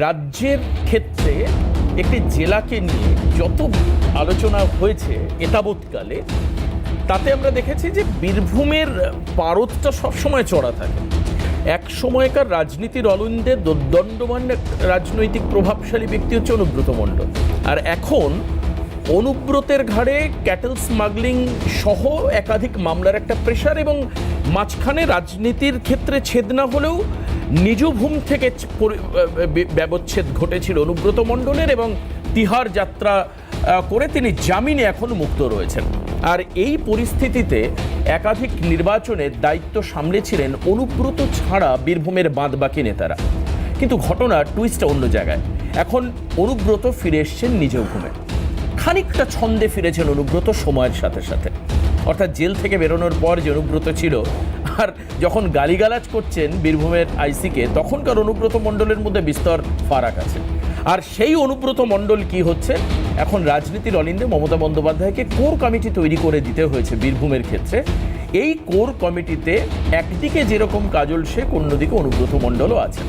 রাজ্যের ক্ষেত্রে একটি জেলাকে নিয়ে যত আলোচনা হয়েছে এতাবৎকালে, তাতে আমরা দেখেছি যে বীরভূমের পারদটা সবসময় চড়া থাকে। এক সময়কার রাজনীতির অলিন্দে দোর্দণ্ডমান রাজনৈতিক প্রভাবশালী ব্যক্তি হচ্ছে অনুব্রত মণ্ডল, আর এখন অনুব্রতের ঘাড়ে ক্যাটেল স্মাগলিং সহ একাধিক মামলার একটা প্রেশার, এবং মাঝখানে রাজনীতির ক্ষেত্রে ছেদ না হলেও নিজ ভূম থেকে ব্যবচ্ছেদ ঘটেছিল অনুব্রত মণ্ডলের, এবং তিহার যাত্রা করে তিনি জামিনে এখন মুক্ত রয়েছেন। আর এই পরিস্থিতিতে একাধিক নির্বাচনের দায়িত্ব সামলেছিলেন অনুব্রত ছাড়া বীরভূমের বাদবাকি নেতারা। কিন্তু ঘটনার টুইস্টটা অন্য জায়গায়। এখন অনুব্রত ফিরে এসছেন নিজ ভূমে। খানিকটা ছন্দে ফিরেছেন অনুব্রত সময়ের সাথে সাথে, অর্থাৎ জেল থেকে বেরোনোর পর যে অনুব্রত ছিল, আর যখন গালিগালাজ করছেন বীরভূমের আইসিকে, তখনকার অনুব্রত মণ্ডলের মধ্যে বিস্তর ফারাক আছে। আর সেই অনুব্রত মণ্ডল কি হচ্ছে, এখন রাজনীতির অলিন্দে মমতা বন্দ্যোপাধ্যায়কে কোর কমিটি তৈরি করে দিতে হয়েছে বীরভূমের ক্ষেত্রে। এই কোর কমিটিতে একদিকে যেরকম কাজল শেখ, অন্যদিকে অনুব্রত মণ্ডলও আছেন।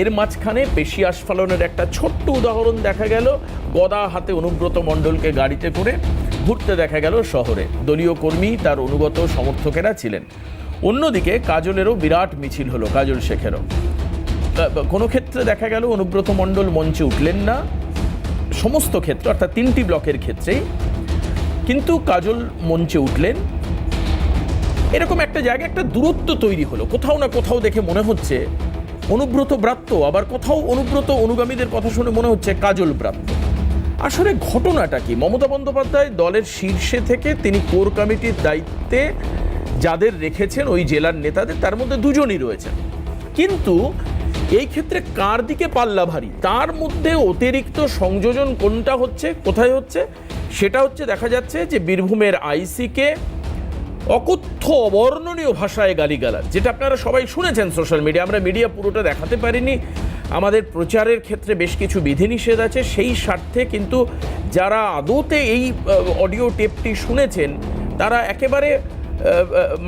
এর মাঝখানে পেশি আস্ফালনের একটা ছোট্ট উদাহরণ দেখা গেল। গদা হাতে অনুব্রত মণ্ডলকে গাড়িতে করে ঘুরতে দেখা গেল শহরে। দলীয় কর্মী, তার অনুগত সমর্থকেরা ছিলেন। অন্যদিকে কাজলেরও বিরাট মিছিল হলো, কাজল শেখেরও। কোনো ক্ষেত্রে দেখা গেল অনুব্রত মণ্ডল মঞ্চে উঠলেন না, সমস্ত ক্ষেত্রে অর্থাৎ 3টি ব্লকের ক্ষেত্রেই, কিন্তু কাজল মঞ্চে উঠলেন। এরকম একটা জায়গায় একটা দূরত্ব তৈরি হলো। কোথাও না কোথাও দেখে মনে হচ্ছে অনুব্রত ব্রাত্য, আবার কোথাও অনুব্রত অনুগামীদের কথা শুনে মনে হচ্ছে কাজল ব্রাত্য। আসলে ঘটনাটা কি? মমতা বন্দ্যোপাধ্যায় দলের শীর্ষে থেকে তিনি কোর কমিটির দায়িত্বে যাদের রেখেছেন ওই জেলার নেতাদের, তার মধ্যে দুজনই রয়েছেন। কিন্তু এই ক্ষেত্রে কার দিকে পাল্লা ভারী, তার মধ্যে অতিরিক্ত সংযোজন কোনটা হচ্ছে, কোথায় হচ্ছে, সেটা হচ্ছে দেখা যাচ্ছে যে বীরভূমের আইসিকে অকথ্য অবর্ণনীয় ভাষায় গালিগালাজ, যেটা আপনারা সবাই শুনেছেন সোশ্যাল মিডিয়া। আমরা মিডিয়া পুরোটা দেখাতে পারিনি, আমাদের প্রচারের ক্ষেত্রে বেশ কিছু বিধিনিষেধ আছে, সেই স্বার্থে। কিন্তু যারা আদৌতে এই অডিও টেপটি শুনেছেন, তারা একেবারে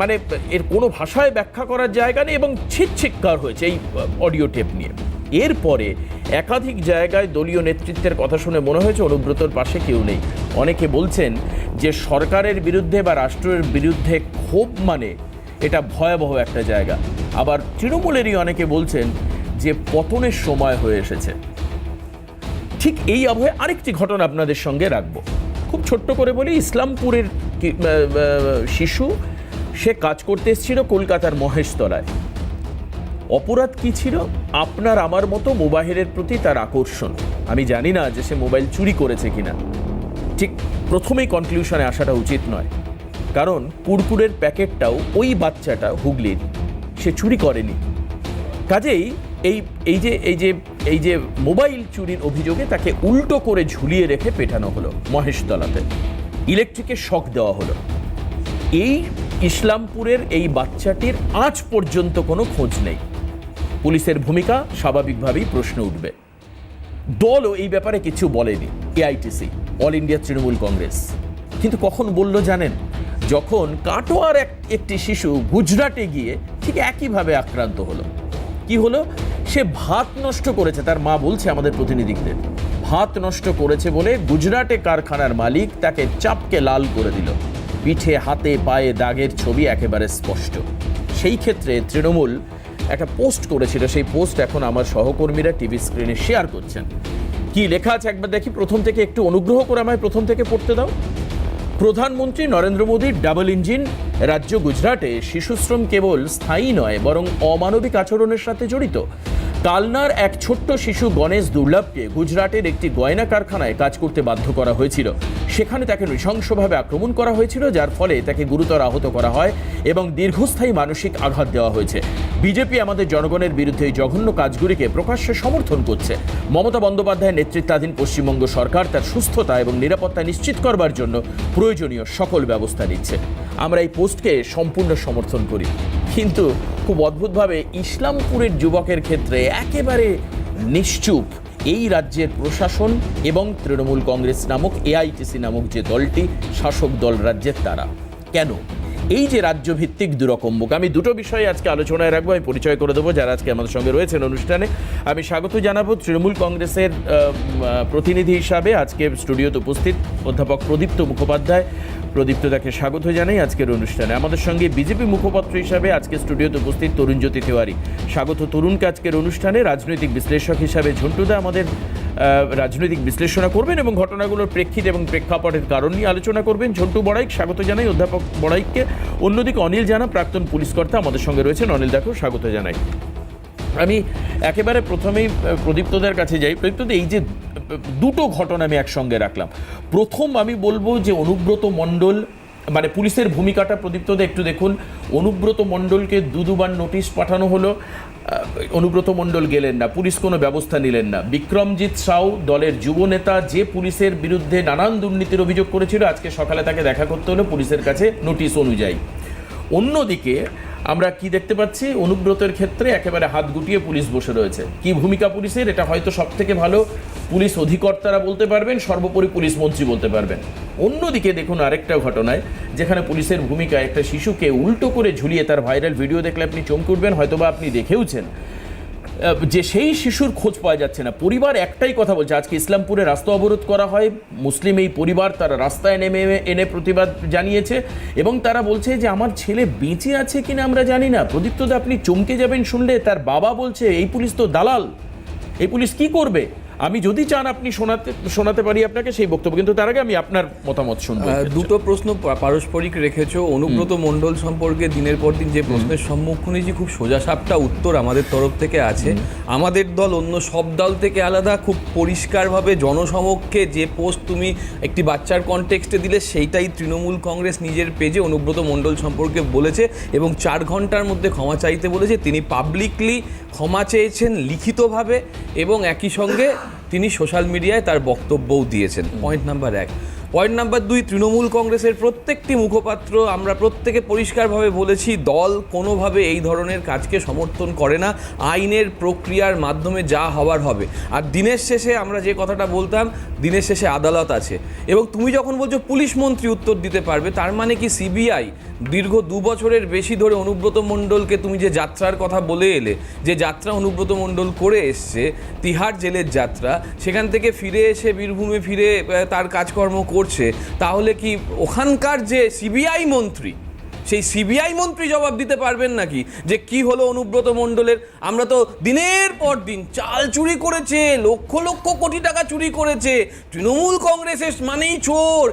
মানে এর কোনো ভাষায় ব্যাখ্যা করার জায়গা নেই, এবং ছিটছিটকার হয়েছে এই অডিও টেপ নিয়ে। এরপরে একাধিক জায়গায় দলীয় নেতৃত্বের কথা শুনে মনে হয়েছে অনুব্রতর পাশে কেউ নেই। অনেকে বলছেন যে সরকারের বিরুদ্ধে বা রাষ্ট্রের বিরুদ্ধে ক্ষোভ মানে এটা ভয়াবহ একটা জায়গা। আবার তৃণমূলেরই অনেকে বলছেন যে পতনের সময় হয়ে এসেছে। ঠিক এই আবহে আরেকটি ঘটনা আপনাদের সঙ্গে রাখবো, খুব ছোট্ট করে বলি। ইসলামপুরের শিশু, সে কাজ করতে এসেছিল কলকাতার মহেশতলায়। অপরাধ কি ছিল? আপনার আমার মতো মোবাইলের প্রতি তার আকর্ষণ। আমি জানি না যে সে মোবাইল চুরি করেছে কিনা, ঠিক প্রথমেই কনক্লুশনে আসাটা উচিত নয়, কারণ কুরকুরের প্যাকেটটাও ওই বাচ্চাটা হুগলির, সে চুরি করেনি। কাজেই এই যে মোবাইল চুরির অভিযোগে তাকে উল্টো করে ঝুলিয়ে রেখে পেটানো হলো মহেশতলাতে, ইলেকট্রিকের শক দেওয়া হলো। এই ইসলামপুরের এই বাচ্চাটির আজ পর্যন্ত কোনো খোঁজ নেই। পুলিশের ভূমিকা স্বাভাবিকভাবেই প্রশ্ন উঠবে। দলও এই ব্যাপারে কিছু বলেনি, AITC, all India Trinamool Congress. কিন্তু কখন বলল জানেন? যখন কাটোয়ার একটি শিশু গুজরাটে গিয়ে ঠিক একইভাবে আক্রান্ত হলো। কি হলো? সে ভাত নষ্ট করেছে, তার মা বলছে আমাদের প্রতিনিধিদের, ভাত নষ্ট করেছে বলে গুজরাটে কারখানার মালিক তাকে চাপকে লাল করে দিল। পিঠে, হাতে, পায়ে দাগের ছবি একেবারে স্পষ্ট। সেই ক্ষেত্রে তৃণমূল একটা পোস্ট করেছিল, সেই পোস্ট এখন আমার সহকর্মীরা টিভি স্ক্রিনে শেয়ার করছেন। কি লেখা আছে একবার দেখি, প্রথম থেকে একটু অনুগ্রহ করে আমায় প্রথম থেকে পড়তে দাও। প্রধানমন্ত্রী নরেন্দ্র মোদীর ডাবল ইঞ্জিন রাজ্য গুজরাটে শিশুশ্রম কেবল স্থায়ী নয়, বরং অমানবিক আচরণের সাথে জড়িত। কালনার এক ছোট্ট শিশু গণেশ দুর্লভকে গুজরাটের একটি গয়না কারখানায় কাজ করতে বাধ্য করা হয়েছিল। সেখানে তাকে নৃশংসভাবে আক্রমণ করা হয়েছিল, যার ফলে তাকে গুরুতর আহত করা হয় এবং দীর্ঘস্থায়ী মানসিক আঘাত দেওয়া হয়েছে। বিজেপি আমাদের জনগণের বিরুদ্ধে এই জঘন্য কাজগুলিকে প্রকাশ্যে সমর্থন করছে। মমতা বন্দ্যোপাধ্যায়ের নেতৃত্বাধীন পশ্চিমবঙ্গ সরকার তার সুস্থতা এবং নিরাপত্তা নিশ্চিত করবার জন্য প্রয়োজনীয় সকল ব্যবস্থা নিচ্ছে। আমরা এই পোস্টকে সম্পূর্ণ সমর্থন করি, কিন্তু খুব অদ্ভুতভাবে ইসলামপুরের যুবকের ক্ষেত্রে একেবারে নিশ্চুপ এই রাজ্যের প্রশাসন এবং তৃণমূল কংগ্রেস নামক এআইটিসি নামক যে দলটি শাসক দল রাজ্যের, তারা কেন এই যে রাজ্যভিত্তিক দুরকম মুখ, আমি দুটো বিষয়ে আজকে আলোচনায় রাখবো। আমি পরিচয় করে দেবো যারা আজকে আমাদের সঙ্গে রয়েছেন অনুষ্ঠানে। আমি স্বাগত জানাবো তৃণমূল কংগ্রেসের প্রতিনিধি হিসাবে আজকে স্টুডিওতে উপস্থিত অধ্যাপক প্রদীপ্ত মুখোপাধ্যায়। প্রদীপ্তদাকে স্বাগত জানাই আজকের অনুষ্ঠানে। আমাদের সঙ্গে বিজেপি মুখপাত্র হিসাবে আজকে স্টুডিওতে উপস্থিত তরুণজ্যোতি তিওয়ারি। স্বাগত তরুণকে আজকের অনুষ্ঠানে। রাজনৈতিক বিশ্লেষক হিসাবে ঝন্টুদা আমাদের রাজনৈতিক বিশ্লেষণা করবেন এবং ঘটনাগুলোর প্রেক্ষিত এবং প্রেক্ষাপটের কারণ নিয়ে আলোচনা করবেন। ঝন্টু বড়াইক স্বাগত জানাই, অধ্যাপক বড়াইককে। অন্যদিকে অনিল জানা প্রাক্তন পুলিশ কর্তা আমাদের সঙ্গে রয়েছেন। অনিল দাকেও স্বাগত জানাই। আমি একেবারে প্রথমেই প্রদীপ্তদের কাছে যাই। প্রদীপ্তদা, এই যে দুটো ঘটনা আমি একসঙ্গে রাখলাম, প্রথম আমি বলবো যে অনুব্রত মণ্ডল, মানে পুলিশের ভূমিকাটা প্রদীপ্তদা একটু দেখুন। অনুব্রত মণ্ডলকে দুবার নোটিশ পাঠানো হলো, অনুব্রত মণ্ডল গেলেন না, পুলিশ কোনো ব্যবস্থা নিলেন না। বিক্রমজিৎ সাউ দলের যুব নেতা, যে পুলিশের বিরুদ্ধে নানান দুর্নীতির অভিযোগ করেছিল, আজকে সকালে তাকে দেখা করতে হলো পুলিশের কাছে নোটিশ অনুযায়ী। অন্যদিকে আমরা কি দেখতে পাচ্ছি, অনুব্রতের ক্ষেত্রে একেবারে হাত গুটিয়ে পুলিশ বসে রয়েছে। কি ভূমিকা পুলিশের, এটা হয়তো সব থেকে ভালো পুলিশ অধিকর্তারা বলতে পারবেন, সর্বোপরি পুলিশ মন্ত্রী বলতে পারবেন। অন্যদিকে দেখুন আরেকটা ঘটনায় যেখানে পুলিশের ভূমিকা, একটা শিশুকে উল্টো করে ঝুলিয়ে, তার ভাইরাল ভিডিও দেখলে আপনি চমকে উঠবেন, হয়তোবা আপনি দেখেওছেন, যে সেই শিশুর খোঁজ পাওয়া যাচ্ছে না। পরিবার একটাই কথা বলছে, আজকে ইসলামপুরে রাস্তা অবরোধ করা হয়, মুসলিম এই পরিবার তারা রাস্তায় এনে প্রতিবাদ জানিয়েছে এবং তারা বলছে যে আমার ছেলে বেঁচে আছে কিনা আমরা জানি না। প্রদীপ্তদা, আপনি চমকে যাবেন শুনলে, তার বাবা বলছে এই পুলিশ তো দালাল, এই পুলিশ কি করবে। আমি যদি চান আপনি শোনাতে পারি আপনাকে সেই বক্তব্য, কিন্তু তার আগে আমি আপনার মতামত শুনবো। দুটো প্রশ্ন পারস্পরিক রেখেছো। অনুব্রত মণ্ডল সম্পর্কে দিনের পর দিন যে প্রশ্নের সম্মুখীন হয়েছি, খুব সোজাসাপটা উত্তর আমাদের তরফ থেকে আছে। আমাদের দল অন্য সব দল থেকে আলাদা, খুব পরিষ্কারভাবে জনসমক্ষে যে পোস্ট তুমি একটি বাচ্চার কনটেক্সটে দিলে, সেইটাই তৃণমূল কংগ্রেস নিজের পেজে অনুব্রত মণ্ডল সম্পর্কে বলেছে এবং 4 ঘন্টার মধ্যে ক্ষমা চাইতে বলেছে। তিনি পাবলিকলি ক্ষমা চেয়েছেন লিখিতভাবে এবং একই সঙ্গে তিনি সোশ্যাল মিডিয়ায় তার বক্তব্যও দিয়েছেন। Point number 1। Point number 2, Trinamool কংগ্রেসের প্রত্যেকটি মুখপাত্র আমরা প্রত্যেকে পরিষ্কারভাবে বলেছি, দল কোনোভাবে এই ধরনের কাজকে সমর্থন করে না। আইনের প্রক্রিয়ার মাধ্যমে যা হওয়ার হবে। আর দিনের শেষে আমরা যে কথাটা বলতাম, দিনের শেষে আদালত আছে। এবং তুমি যখন বলছো পুলিশ মন্ত্রী উত্তর দিতে পারবে, তার মানে কি সিবিআই দীর্ঘ 2 বছরের বেশি ধরে অনুব্রত মণ্ডলকে, তুমি যে যাত্রার কথা বলে এলে, যে যাত্রা অনুব্রত মণ্ডল করে এসছে, তিহার জেলের যাত্রা, সেখান থেকে ফিরে এসে বীরভূমে ফিরে তার কাজকর্ম করছে, তাহলে কি ওখানকার যে সিবিআই মন্ত্রী, সেই সিবিআই মন্ত্রী জবাব দিতে পারবেন নাকি যে কি হলো অনুব্রত মণ্ডলের? আমরা তো দিনের পর দিন চাল চুরি করেছে, লক্ষ লক্ষ কোটি টাকা চুরি করেছে, তৃণমূল কংগ্রেসের মানেই চোর,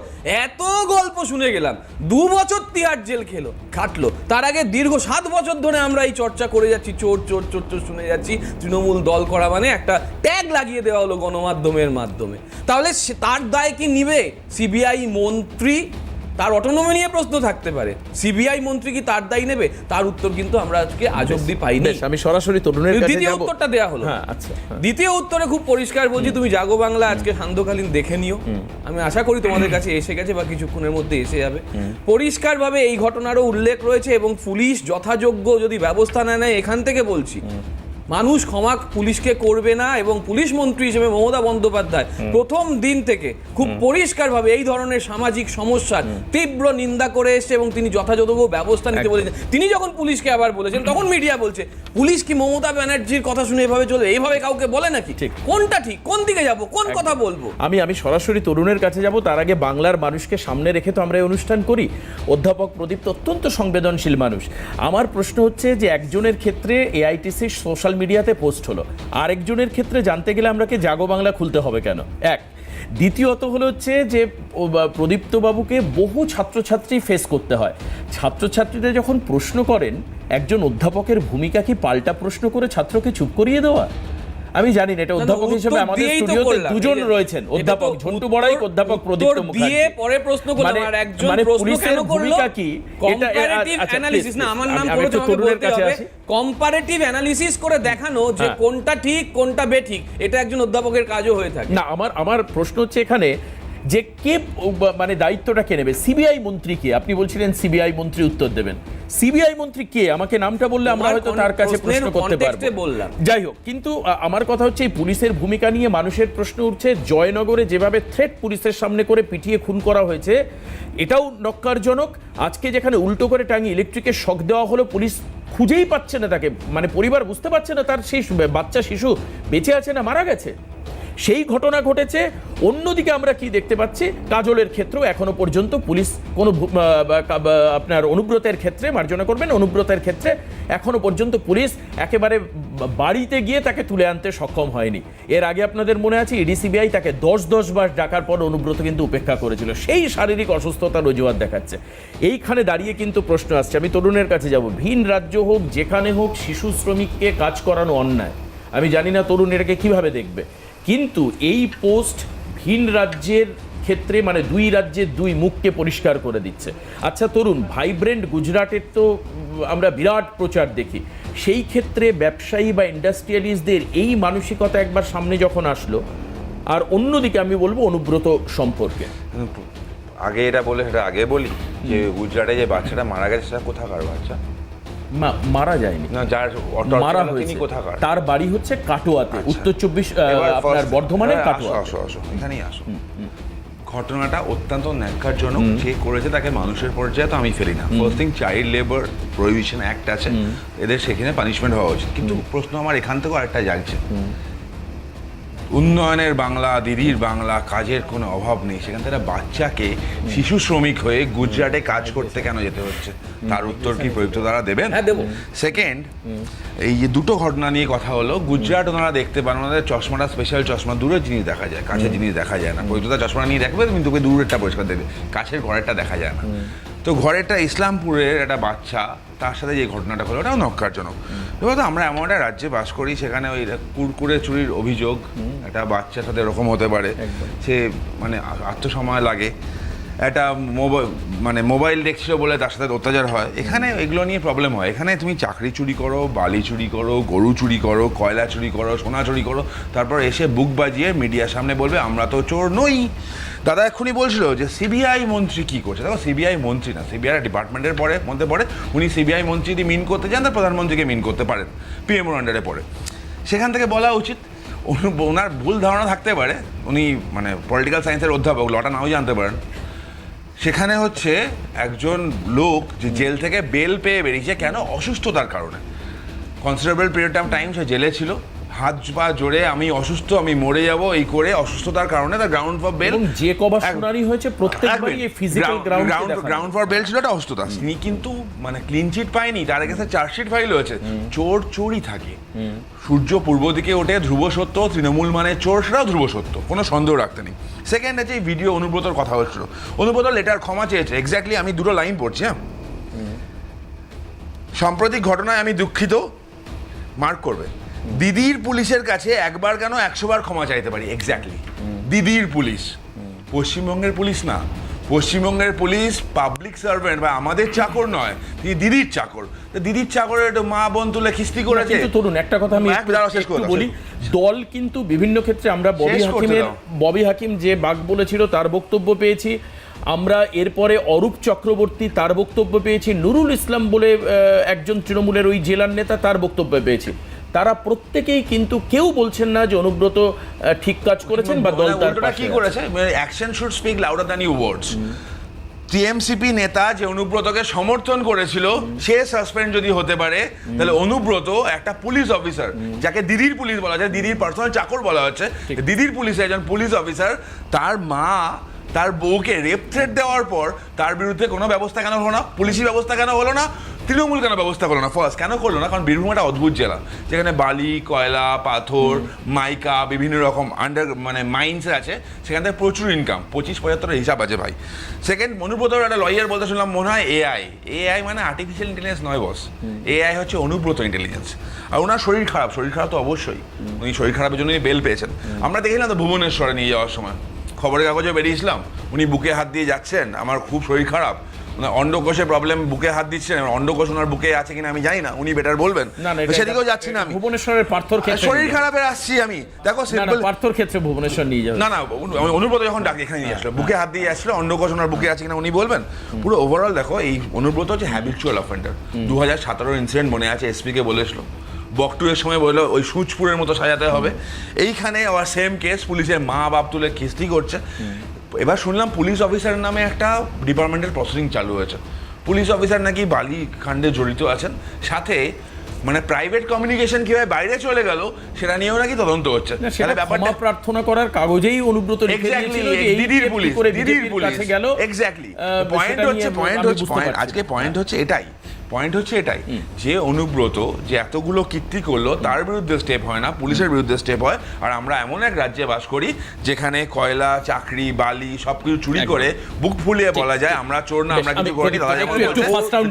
এত গল্প শুনে গেলাম। 2 বছর তিহার জেল খাটলো। তার আগে দীর্ঘ 7 বছর ধরে আমরা এই চর্চা করে যাচ্ছি, চোর চোর চোর চোর শুনে যাচ্ছি। তৃণমূল দল করা মানে একটা ট্যাগ লাগিয়ে দেওয়া হলো গণমাধ্যমের মাধ্যমে। তাহলে তার দায় কি নিবে সিবিআই মন্ত্রী? তার অটোনমি নিয়ে প্রশ্ন থাকতে পারে, সিবিআই মন্ত্রী কি তার দায়ী নেবে? তার উত্তর কিন্তু আমরা আজকে আজ অব্দি পাইনি। আমি সরাসরি তরুণের কাছে যাব। দ্বিতীয় উত্তরটা দেয়া হলো। আচ্ছা, দ্বিতীয় উত্তরে খুব পরিষ্কার বলছি, তুমি জাগো বাংলা আজকে সান্ধ্যকালীন দেখে নিও। আমি আশা করি তোমাদের কাছে এসে গেছে বা কিছুক্ষণের মধ্যে এসে যাবে। পরিষ্কারভাবে এই ঘটনারও উল্লেখ রয়েছে এবং পুলিশ যথাযোগ্য যদি ব্যবস্থা না নেয়, এখান থেকে বলছি, মানুষ ক্ষমা পুলিশকে করবে না। এবং পুলিশ মন্ত্রী হিসেবে মমতা বন্দ্যোপাধ্যায় প্রথম দিন থেকে খুব পরিষ্কারভাবে এই ধরনের সামাজিক সমস্যার তীব্র নিন্দা করে এসেছে এবং তিনি যথাযথ ব্যবস্থা নিতে বলেছেন। তিনি যখন পুলিশকে আবার বলেছেন, তখন মিডিয়া বলছে পুলিশ কি মমতা ব্যানার্জির কথা শুনে এভাবে চলে? এইভাবে কাউকে বলে নাকি? ঠিক কোনটা ঠিক, কোন দিকে যাব, কোন কথা বলবো? আমি সরাসরি তরুণের কাছে যাব। তার আগে বাংলার মানুষকে সামনে রেখে তো আমরা এই অনুষ্ঠান করি। অধ্যাপক প্রদীপ অত্যন্ত সংবেদনশীল মানুষ। আমার প্রশ্ন হচ্ছে যে একজনের ক্ষেত্রে এআইটিসি সোশ্যাল মিডিয়াতে পোস্ট হলো, আরেকজনের ক্ষেত্রে জানতে গেলে আমরা কি জাগো বাংলা খুলতে হবে কেন? এক। দ্বিতীয়ত হলো হচ্ছে যে প্রদীপ্ত বাবুকে বহু ছাত্রছাত্রী ফেস করতে হয়। ছাত্রছাত্রীরা যখন প্রশ্ন করেন, একজন অধ্যাপকের ভূমিকা কি পাল্টা প্রশ্ন করে ছাত্রকে চুপ করিয়ে দেওয়া? আমি জানি না, এটা অধ্যাপক হিসেবে আমাদের স্টুডিওতে দুজন রয়েছেন, অধ্যাপক ঝন্টু বড়াইক, অধ্যাপক প্রদীপ্ত মুখার্জি। দিয়ে পরে প্রশ্ন করলাম, আর একজন প্রশ্ন কেন করলো? কম্পারেটিভ অ্যানালিসিস না, আমার নাম করে তোমাকে বলতে হবে, কম্পারেটিভ অ্যানালিসিস করে দেখানো যে কোনটা ঠিক কোনটা বেঠিক, এটা একজন অধ্যাপকের কাজও হয়ে থাকে। না, আমার প্রশ্ন হচ্ছে এখানে যে কে মানে দায়িত্বটা কে নেবে। সিবিআই মন্ত্রী কে? আপনি বলছিলেন সিবিআই মন্ত্রী উত্তর দেবেন। সিবিআই মন্ত্রী কে? আমাকে নামটা বললে আমরা হয়তো তার কাছে প্রশ্ন করতে পারবো। যাই হোক, কিন্তু আমার কথা হচ্ছে এই পুলিশের ভূমিকা নিয়ে মানুষের প্রশ্ন উঠছে। জয়নগরে যেভাবে থ্রেট পুলিশের সামনে করে পিটিয়ে খুন করা হয়েছে, এটাও নক্কারজনক। আজকে যেখানে উল্টো করে টাঙিয়ে ইলেকট্রিকের শক দেওয়া হলো, পুলিশ খুঁজেই পাচ্ছে না তাকে, মানে পরিবার বুঝতে পারছে না তার সেই বাচ্চা শিশু বেঁচে আছে না মারা গেছে। সেই ঘটনা ঘটেছে। অন্যদিকে আমরা কি দেখতে পাচ্ছি, কাজলের ক্ষেত্রেও এখনো পর্যন্ত পুলিশ কোনো আপনার অনুব্রতের ক্ষেত্রে, মার্জনা করবেন, অনুব্রতের ক্ষেত্রে এখনো পর্যন্ত পুলিশ একেবারে বাড়িতে গিয়ে তাকে তুলে আনতে সক্ষম হয়নি। এর আগে আপনাদের মনে আছে ইডিসিবিআই তাকে 10 বার ডাকার পর অনুব্রত কিন্তু উপেক্ষা করেছিল, সেই শারীরিক অসুস্থতার অজুহাত দেখাচ্ছে। এইখানে দাঁড়িয়ে কিন্তু প্রশ্ন আসছে, আমি তরুণের কাছে যাব, ভিন রাজ্য হোক যেখানে হোক শিশু শ্রমিককে কাজ করানো অন্যায়। আমি জানি না তরুণ এটাকে কিভাবে দেখবে, কিন্তু এই পোস্ট ভিন রাজ্যের ক্ষেত্রে মানে দুই রাজ্যের দুই মুখকে পরিষ্কার করে দিচ্ছে। আচ্ছা তরুণ, ভাইব্রেন্ট গুজরাটের তো আমরা বিরাট প্রচার দেখি, সেই ক্ষেত্রে ব্যবসায়ী বা ইন্ডাস্ট্রিয়ালিস্টদের এই মানসিকতা একবার সামনে যখন আসলো, আর অন্যদিকে আমি বলবো অনুব্রত সম্পর্কে। আগে এটা বলে সেটা আগে বলি যে গুজরাটে যে বাচ্চাটা মারা গেছে সেটা কোথাকার বাচ্চা? মারা যায়নি, না, যার মারা হয়েছে তার বাড়ি হচ্ছে কাটোয়াতে, উত্তর 24 আপনার বর্ধমানের কাটোয়া। এখানেই আসো। ঘটনাটা অত্যন্ত ন্যাক্কারজনক। যে করেছে তাকে মানুষের পর্যায়ে তো আমি ফেলি না। First thing, child labour prohibition act আছে, এদের সেখানে পানিশমেন্ট হওয়া উচিত। কিন্তু প্রশ্ন আমার এখান থেকেও আরেকটা জাগছে, উন্নয়নের বাংলা, দিদির বাংলা, কাজের কোনো অভাব নেই, সেখান থেকে বাচ্চাকে শিশু শ্রমিক হয়ে গুজরাটে কাজ করতে কেন যেতে হচ্ছে? তার উত্তর কি প্রযুক্ত দ্বারা দেবেন? সেকেন্ড, এই যে দুটো ঘটনা নিয়ে কথা হলো, গুজরাট ওনারা দেখতে পান, ওনাদের চশমাটা স্পেশাল চশমা, দূরের জিনিস দেখা যায়, কাছের জিনিস দেখা যায় না। প্রযুক্ত চশমা নিয়ে দেখবে তুমি, তোকে দূরেরটা পরিষ্কার দেবে, কাছের ঘরেরটা দেখা যায় না। তো ঘরেরটা ইসলামপুরের একটা বাচ্চা, তার সাথে যে ঘটনাটা হলো ওটাও নক্কারজনক। এবার তো আমরা এমন একটা রাজ্যে বাস করি সেখানে ওই কুরকুরে চুরির অভিযোগ একটা বাচ্চার সাথে এরকম হতে পারে, সে মানে আত্মসময় লাগে, একটা মোবাইল দেখছিল বলে তার সাথে অত্যাচার হয়। এখানে এগুলো নিয়ে প্রবলেম হয়। এখানে তুমি চাকরি চুরি করো, বালি চুরি করো, গরু চুরি করো, কয়লা চুরি করো, সোনা চুরি করো, তারপর এসে বুক বাজিয়ে মিডিয়ার সামনে বলবে আমরা তো চোর নই। দাদা এক্ষুনি বলছিল যে সিবিআই মন্ত্রী কি করছে। দেখো, সিবিআই মন্ত্রী না, সিবিআই ডিপার্টমেন্টের মধ্যে পড়ে। উনি সিবিআই মন্ত্রী যদি মিন করতে চান, তার প্রধানমন্ত্রীকে মিন করতে পারেন, পিএমওর আন্ডারে পড়ে। সেখান থেকে বলা উচিত, ওনার ভুল ধারণা থাকতে পারে, উনি মানে পলিটিক্যাল সায়েন্সের অধ্যাপক, লটা নাও জানতে পারেন। সেখানে হচ্ছে একজন লোক যে জেল থেকে বেল পেয়ে বেরিয়েছে, কেন? অসুস্থতার কারণে। কনসিডারেবল পিরিয়ড অফ টাইম সে জেলে ছিল, হাত পা জোরে আমি অসুস্থ, আমি মরে যাব এই করে, অসুস্থতার কারণে তার গ্রাউন্ড ফর বেল, যে কবার শুনানি হয়েছে প্রত্যেকবারই এই ফিজিক্যাল গ্রাউন্ড ফর বেল ছিল, এটা অসুস্থতা। তিনি কিন্তু মানে ক্লিন চিট পায়নি, তার কাছে চার্জশিট ফাইল হয়েছে। চোর চোরই থাকে, সূর্য পূর্ব দিকে ওঠে ধ্রুব সত্য, তৃণমূল মানে চোর, সেটাও ধ্রুব সত্য, কোনো সন্দেহ রাখতে নেই। সেকেন্ড হচ্ছে এই ভিডিও অনুব্রতর কথা হচ্ছিল, অনুব্রত লেটার ক্ষমা চেয়েছে। এক্স্যাক্টলি আমি দুটো লাইন পড়ছি। হ্যাঁ, সাম্প্রতিক ঘটনায় আমি দুঃখিত, মার্ক করবে, দিদির পুলিশের কাছে একবার কেন 100 বার ক্ষমা চাইতে পারি। এক্স্যাক্টলি দিদির পুলিশ, পশ্চিমবঙ্গের পুলিশ না। পশ্চিমবঙ্গের পুলিশ পাবলিক সার্ভেন্ট বা আমাদের চাকর নয়, তিনি দিদির চাকর। দিদির চাকরের একটু মা বোন তুলে খিস্তি করেছে। কিন্তু তরুণ, একটা কথা আমি একটু বলি, দল কিন্তু বিভিন্ন ক্ষেত্রে, আমরা ববি হাকিম যে বাক বলেছিল তার বক্তব্য পেয়েছি, আমরা এরপরে অরূপ চক্রবর্তী তার বক্তব্য পেয়েছি, নুরুল ইসলাম বলে একজন তৃণমূলের ওই জেলার নেতা তার বক্তব্য পেয়েছি। তারা প্রত্যেকেই কিন্তু কেউ বলছেন না যে অনুব্রত ঠিক কাজ করেছেন বা দল তার পাশে কি করেছে। Action should speak louder than you words. TMCP নেতা যে অনুব্রতকে সমর্থন করেছিল, সে সাসপেন্ড যদি হতে পারে, তাহলে অনুব্রত একটা পুলিশ অফিসার, যাকে দিদির পুলিশ বলা যায়, দিদির পার্সোনাল চাকর বলা হচ্ছে, দিদির পুলিশে একজন পুলিশ অফিসার, তার মা তার বউকে রেপ থ্রেট দেওয়ার পর তার বিরুদ্ধে কোনো ব্যবস্থা কেন হলো না? পুলিশি ব্যবস্থা কেন হলো না? তৃণমূল কেন ব্যবস্থা করলো না? ফার্স্ট কেন করলো না? কারণ বীরভূম একটা অদ্ভুত জেলা, যেখানে বালি, কয়লা, পাথর, মাইকা, বিভিন্ন রকম মাইন্স আছে, সেখান থেকে প্রচুর ইনকাম, 25-75 হিসাব আছে ভাই। সেকেন্ড, অনুব্রতর একটা লয়ার বলতে শুনলাম মনে হয় এআই মানে আর্টিফিশিয়াল ইন্টেলিজেন্স নয় বস, এআই হচ্ছে অনুব্রত ইন্টেলিজেন্স। আর ওনার শরীর খারাপ তো অবশ্যই, উনি শরীর খারাপের জন্য বেল পেয়েছেন। আমরা দেখলাম তো ভুবনেশ্বরে নিয়ে যাওয়ার সময় খবরের কাগজে বেরিয়েছিলাম, উনি বুকে হাত দিয়ে যাচ্ছেন, আমার খুব শরীর খারাপ। অন্ডকোষের প্রবলেম, বুকে হাত দিচ্ছেন, অন্ডকোষ ওনার বুকে আছে কিনা আমি জানি না, উনি বেটার বলবেন। না না, সেদিকেও যাচ্ছি না আমি। ভুবনেশ্বরের পার্থর ক্ষেত্রে শরীর খারাপের আসছি আমি, দেখো সিম্পল। পার্থর ক্ষেত্রে ভুবনেশ্বর নিয়ে যাবে না না, অনুব্রত যখন ডাকে এখানে নিয়ে আসলো, বুকে হাত দিয়ে আসলো, অন্ডকোষ ওনার বুকে আছে কিনা উনি বলবেন। পুরো ওভারঅল দেখো, এই অনুব্রত হচ্ছে হ্যাবিচুয়াল অফেন্ডার। 2017 ইনসিডেন্ট মনে আছে, এসপি কে বলেছিল বকটুয়ের সময় বললো ওই সুচপুরের মতো সাজাতে হবে। এইখানে আবার সেম কেস, পুলিশের মা বাপ তুলে কিস্তি করছে। এবার শুনলাম পুলিশ অফিসারের নামে একটা ডিপার্টমেন্টাল প্রসেসিং চালু হয়েছে। পুলিশ অফিসার নাকি বালি কাণ্ডে জড়িত আছেন, সাথে মানে প্রাইভেট কমিউনিকেশন কিভাবে বাইরে চলে গেল সেটা নিয়েও নাকি তদন্ত হচ্ছে। তাহলে ব্যাপারটা প্রার্থনা করার কাগজেই অনুব্রত লিখে দিয়েছিল যে এই দিদির পুলিশ, করে দিদির বিজেপির পুলিশ কাছে গেল। এক্স্যাক্টলি পয়েন্ট হচ্ছে এটাই যে অনুব্রত যে এতগুলো কীর্তি করলো তার বিরুদ্ধে স্টেপ হয় না, পুলিশের বিরুদ্ধে স্টেপ হয়। আর আমরা এমন এক রাজ্যে বাস করি যেখানে কয়লা, চাকরি, বালি সবকিছু চুরি করে বুক ফুলিয়ে বলা যায় আমরা চোর না, আমরা কিছু করি।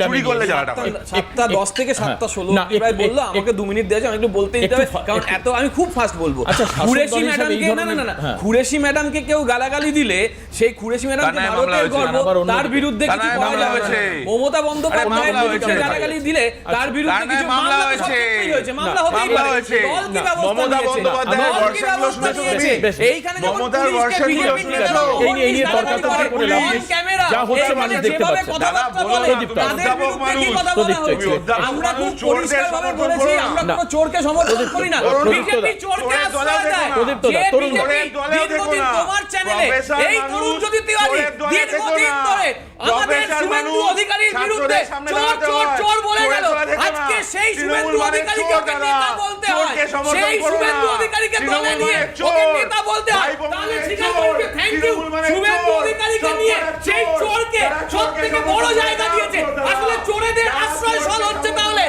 চুরি করলে যাওয়াটা হয় 7:10 থেকে 7:16 প্রায় বললো, আমাকে 2 মিনিট দেওয়া, আমি একটু বলতে দিতে হবে, কারণ এত আমি খুব ফাস্ট বলবো। কুরেশি ম্যাডামকে, না কুরেশি ম্যাডামকে কেউ গালাগালি দিলে সেই কুরেশি ম্যাডামকে ভারতের গর্ব, তার বিরুদ্ধে কিছু করা যাবে না। মমতা বন্দ্যোপাধ্যায় গালাগালি দিলে তার বিরুদ্ধে কিছু মামলা হয়েছে, মামলা হতেই পারে। দল কি মমতা বন্দ্যোপাধ্যায়ের বর্ষাগুলো শুনেছো তুমি? এইখানে মমতার বর্ষাগুলো শুনেছো? এই নিয়ে তর্কাতর্কি করে লাভ নেই, যা হচ্ছে মানুষ দেখতে পাচ্ছে। দাদা বলো না, অধ্যাপক মানুষ, আমরা খুব পরিষ্কারভাবে বলেছি আমরা কোনো চোরকে সমর্থন করি না, বিজেপি চোরকে আশ্রয় দেয়। তরুণ দীর্ঘদিন তোমার চ্যানেলে এই তরুণ যদি তিওয়ারি দীর্ঘদিন ধরে আমাদের শুভেন্দু অধিকারীর বিরুদ্ধে চোর চোর চোর বলে গেল, আজকে সেই শুভেন্দু অধিকারীকে ওকে নেতা বলতে হয়, সেই শুভেন্দু অধিকারীকে দলে নিয়ে ওকে নেতা বলতে হয়। তাহলে স্বীকার করবে, থ্যাংক ইউ, শুভেন্দু অধিকারীকে নিয়ে সেই চোরকে সবথেকে বড় জায়গা দিয়েছে। আসলে চোরেদের আশ্রয়স্থল হচ্ছে তাহলে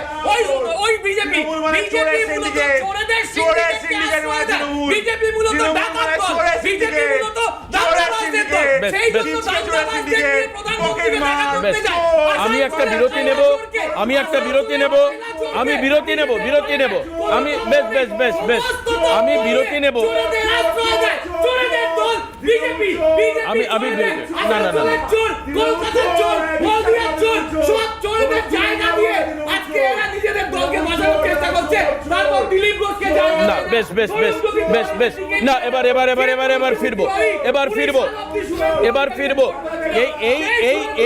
ওই বিজেপি মূলত চোরেদের সিন্ডিকেট হয়েছে, বিজেপি মূলত ডাকাত দল, বিজেপি মূলত দাঙ্গাবাজদের দল। সেই জন্য দাঙ্গাবাজদের নিয়ে প্রধানমন্ত্রীকে দেখা করতে যায়। আমি একটা বিরতি নেব, আমি বিরতি নেব, আমি বিরতি নেব, আমি বেশ আমি বিরতি নেব। আমি না না না কলকাতার চোর, হলদিয়ার চোর, সব চোরদের জায়গা দিয়ে আজকে এরা নিজেদের দলকে বাঁচানোর চেষ্টা করছে। তারপর দিলীপ ঘোষকে জায়গা না, বেশ না, এবার ফিরবো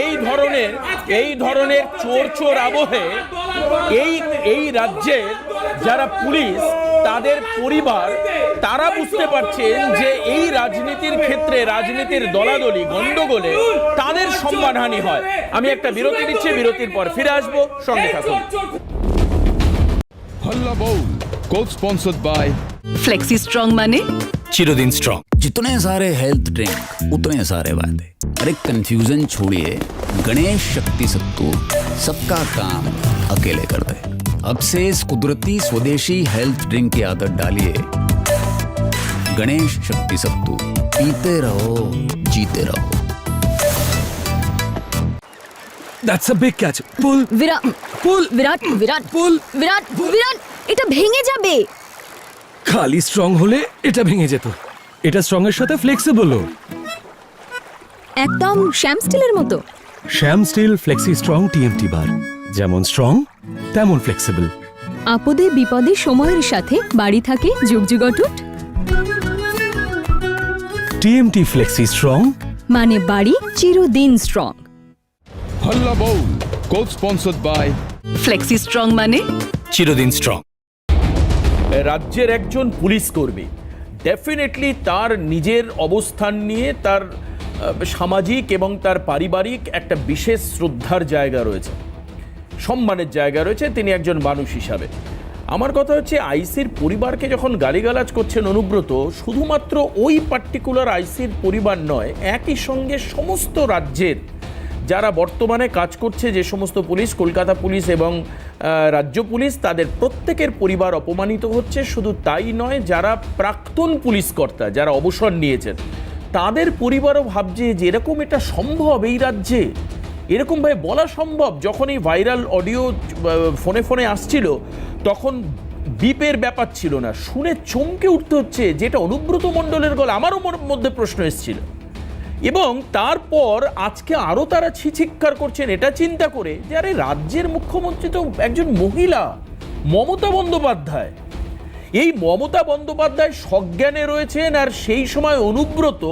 এই ধরনের চোর আবহে এই রাজ্যের যারা পুলিশ, তাদের পরিবার, তারা বুঝতে পারছেন যে এই রাজনীতির ক্ষেত্রে, রাজনীতির দলাদলি গন্ডগোলে তাদের সম্মানহানি হয়। আমি একটা বিরতি দিচ্ছি, বিরতির পর ফিরে আসবো, সঙ্গে থাকুন। हल्ला बोल को स्पॉन्सर्ड बाय फ्लेक्सी स्ट्रॉन्ग माने चिरदिन स्ट्रॉन्ग। जितने सारे हेल्थ ड्रिंक उतने सारे वादे। अरे कंफ्यूजन छोड़िए, गणेश शक्ति सत्तू सबका काम अकेले कर दे। अब से इस कुदरती स्वदेशी हेल्थ ड्रिंक की आदत डालिए। गणेश शक्ति सत्तू, पीते रहो जीते रहो। That's a big catch. Pull. Virat Pull. Virat Virat Pull. Virat Virat এটা ভেঙে যাবে। খালি স্ট্রং হলে এটা ভেঙে যেত, এটা স্ট্রং এর সাথে ফ্লেক্সিবলও। একদম শ্যাম স্টিলের মতো। Shyam steel flexi strong TMT bar, যেমন স্ট্রং তেমন ফ্লেক্সিবল। আপদে বিপদে সময়ের সাথে বাড়ি থাকে যুগ যুগ অটুট। টিএমটি ফ্লেক্সি স্ট্রং মানে বাড়ি চিরদিন স্ট্রং। हल्ला बोल को स्पॉन्सर्ड बाय ফ্লেক্সি স্ট্রং মানে चिरदिन स्ट्रॉन्ग। রাজ্যের একজন পুলিশ কর্মী ডেফিনেটলি তার নিজের অবস্থান নিয়ে তার সামাজিক এবং তার পারিবারিক একটা বিশেষ শ্রদ্ধার জায়গা রয়েছে, সম্মানের জায়গা রয়েছে তিনি একজন মানুষ হিসাবে। আমার কথা হচ্ছে আইসির পরিবারকে যখন গালিগালাজ করছেন অনুব্রত, শুধুমাত্র ওই পার্টিকুলার আইসির পরিবার নয়, একই সঙ্গে সমস্ত রাজ্যের যারা বর্তমানে কাজ করছে, যে সমস্ত পুলিশ, কলকাতা পুলিশ এবং রাজ্য পুলিশ, তাদের প্রত্যেকের পরিবার অপমানিত হচ্ছে। শুধু তাই নয়, যারা প্রাক্তন পুলিশ কর্তা, যারা অবসর নিয়েছেন, তাদের পরিবারও ভাবছে যে এরকম এটা সম্ভব এই রাজ্যে, এরকমভাবে বলা সম্ভব। যখন এই ভাইরাল অডিও ফোনে আসছিল তখন বিপের ব্যাপার ছিল না, শুনে চমকে উঠতে হচ্ছে যেটা অনুব্রত মণ্ডলের গলা। আমারও মধ্যে প্রশ্ন এসেছিল এবং তারপর আজকে আরো তারা ছিচিৎকার করছেন এটা চিন্তা করে যে আরে রাজ্যের মুখ্যমন্ত্রী তো একজন মহিলা, মমতা বন্দ্যোপাধ্যায়। এই মমতা বন্দ্যোপাধ্যায় সজ্ঞানে রয়েছেন, আর সেই সময় অনুব্রত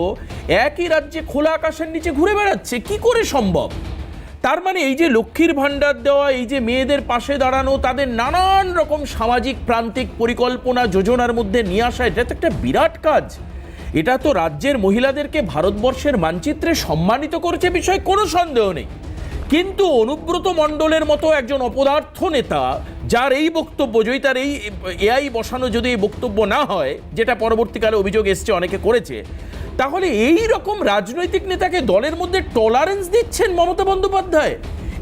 একই রাজ্যে খোলা আকাশের নিচে ঘুরে বেড়াচ্ছে। কি করে সম্ভব? তার মানে এই যে লক্ষ্মীর ভাণ্ডার দেওয়া, এই যে মেয়েদের পাশে দাঁড়ানো, তাদের নানান রকম সামাজিক প্রান্তিক পরিকল্পনা যোজনার মধ্যে নিয়ে আসা, এটা তো একটা বিরাট কাজ। এটা তো রাজ্যের মহিলাদেরকে ভারতবর্ষের মানচিত্রে সম্মানিত করেছে, বিষয়ে কোনো সন্দেহ নেই। কিন্তু অনুব্রত মণ্ডলের মতো একজন অপদার্থ নেতা, যার এই বক্তব্য, যদি তার এই এআই বসানো যদি এই বক্তব্য না হয়, যেটা পরবর্তীকালে অভিযোগ এসছে অনেকে করেছে, তাহলে এই রকম রাজনৈতিক নেতাকে দলের মধ্যে টলারেন্স দিচ্ছেন মমতা বন্দ্যোপাধ্যায়।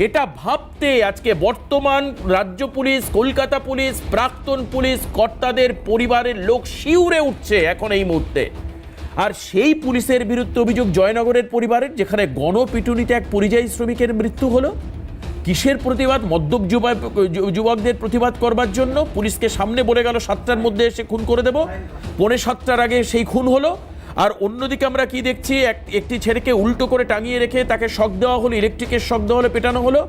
এটা ভাবতে আজকে বর্তমান রাজ্য পুলিশ, কলকাতা পুলিশ, প্রাক্তন পুলিশ কর্তাদের পরিবারের লোক শিউরে উঠছে এখন এই মুহূর্তে। আর সেই পুলিশের বিরুদ্ধে অভিযোগ জয়নগরের পরিবারের, যেখানে গণপিটুনিতে এক পরিযায়ী শ্রমিকের মৃত্যু হলো। কিসের প্রতিবাদ? মদ্যপ যুবকদের প্রতিবাদ করবার জন্য পুলিশকে সামনে বলে গেল 7টার মধ্যে এসে খুন করে দেব, 6:45 আগে সেই খুন হলো। আর অন্যদিকে আমরা কি দেখছি, একটি ছেলেকে উল্টো করে টাঙিয়ে রেখে তাকে শক দেওয়া হলো, ইলেকট্রিকের শক দেওয়া হলো, পেটানো হলো।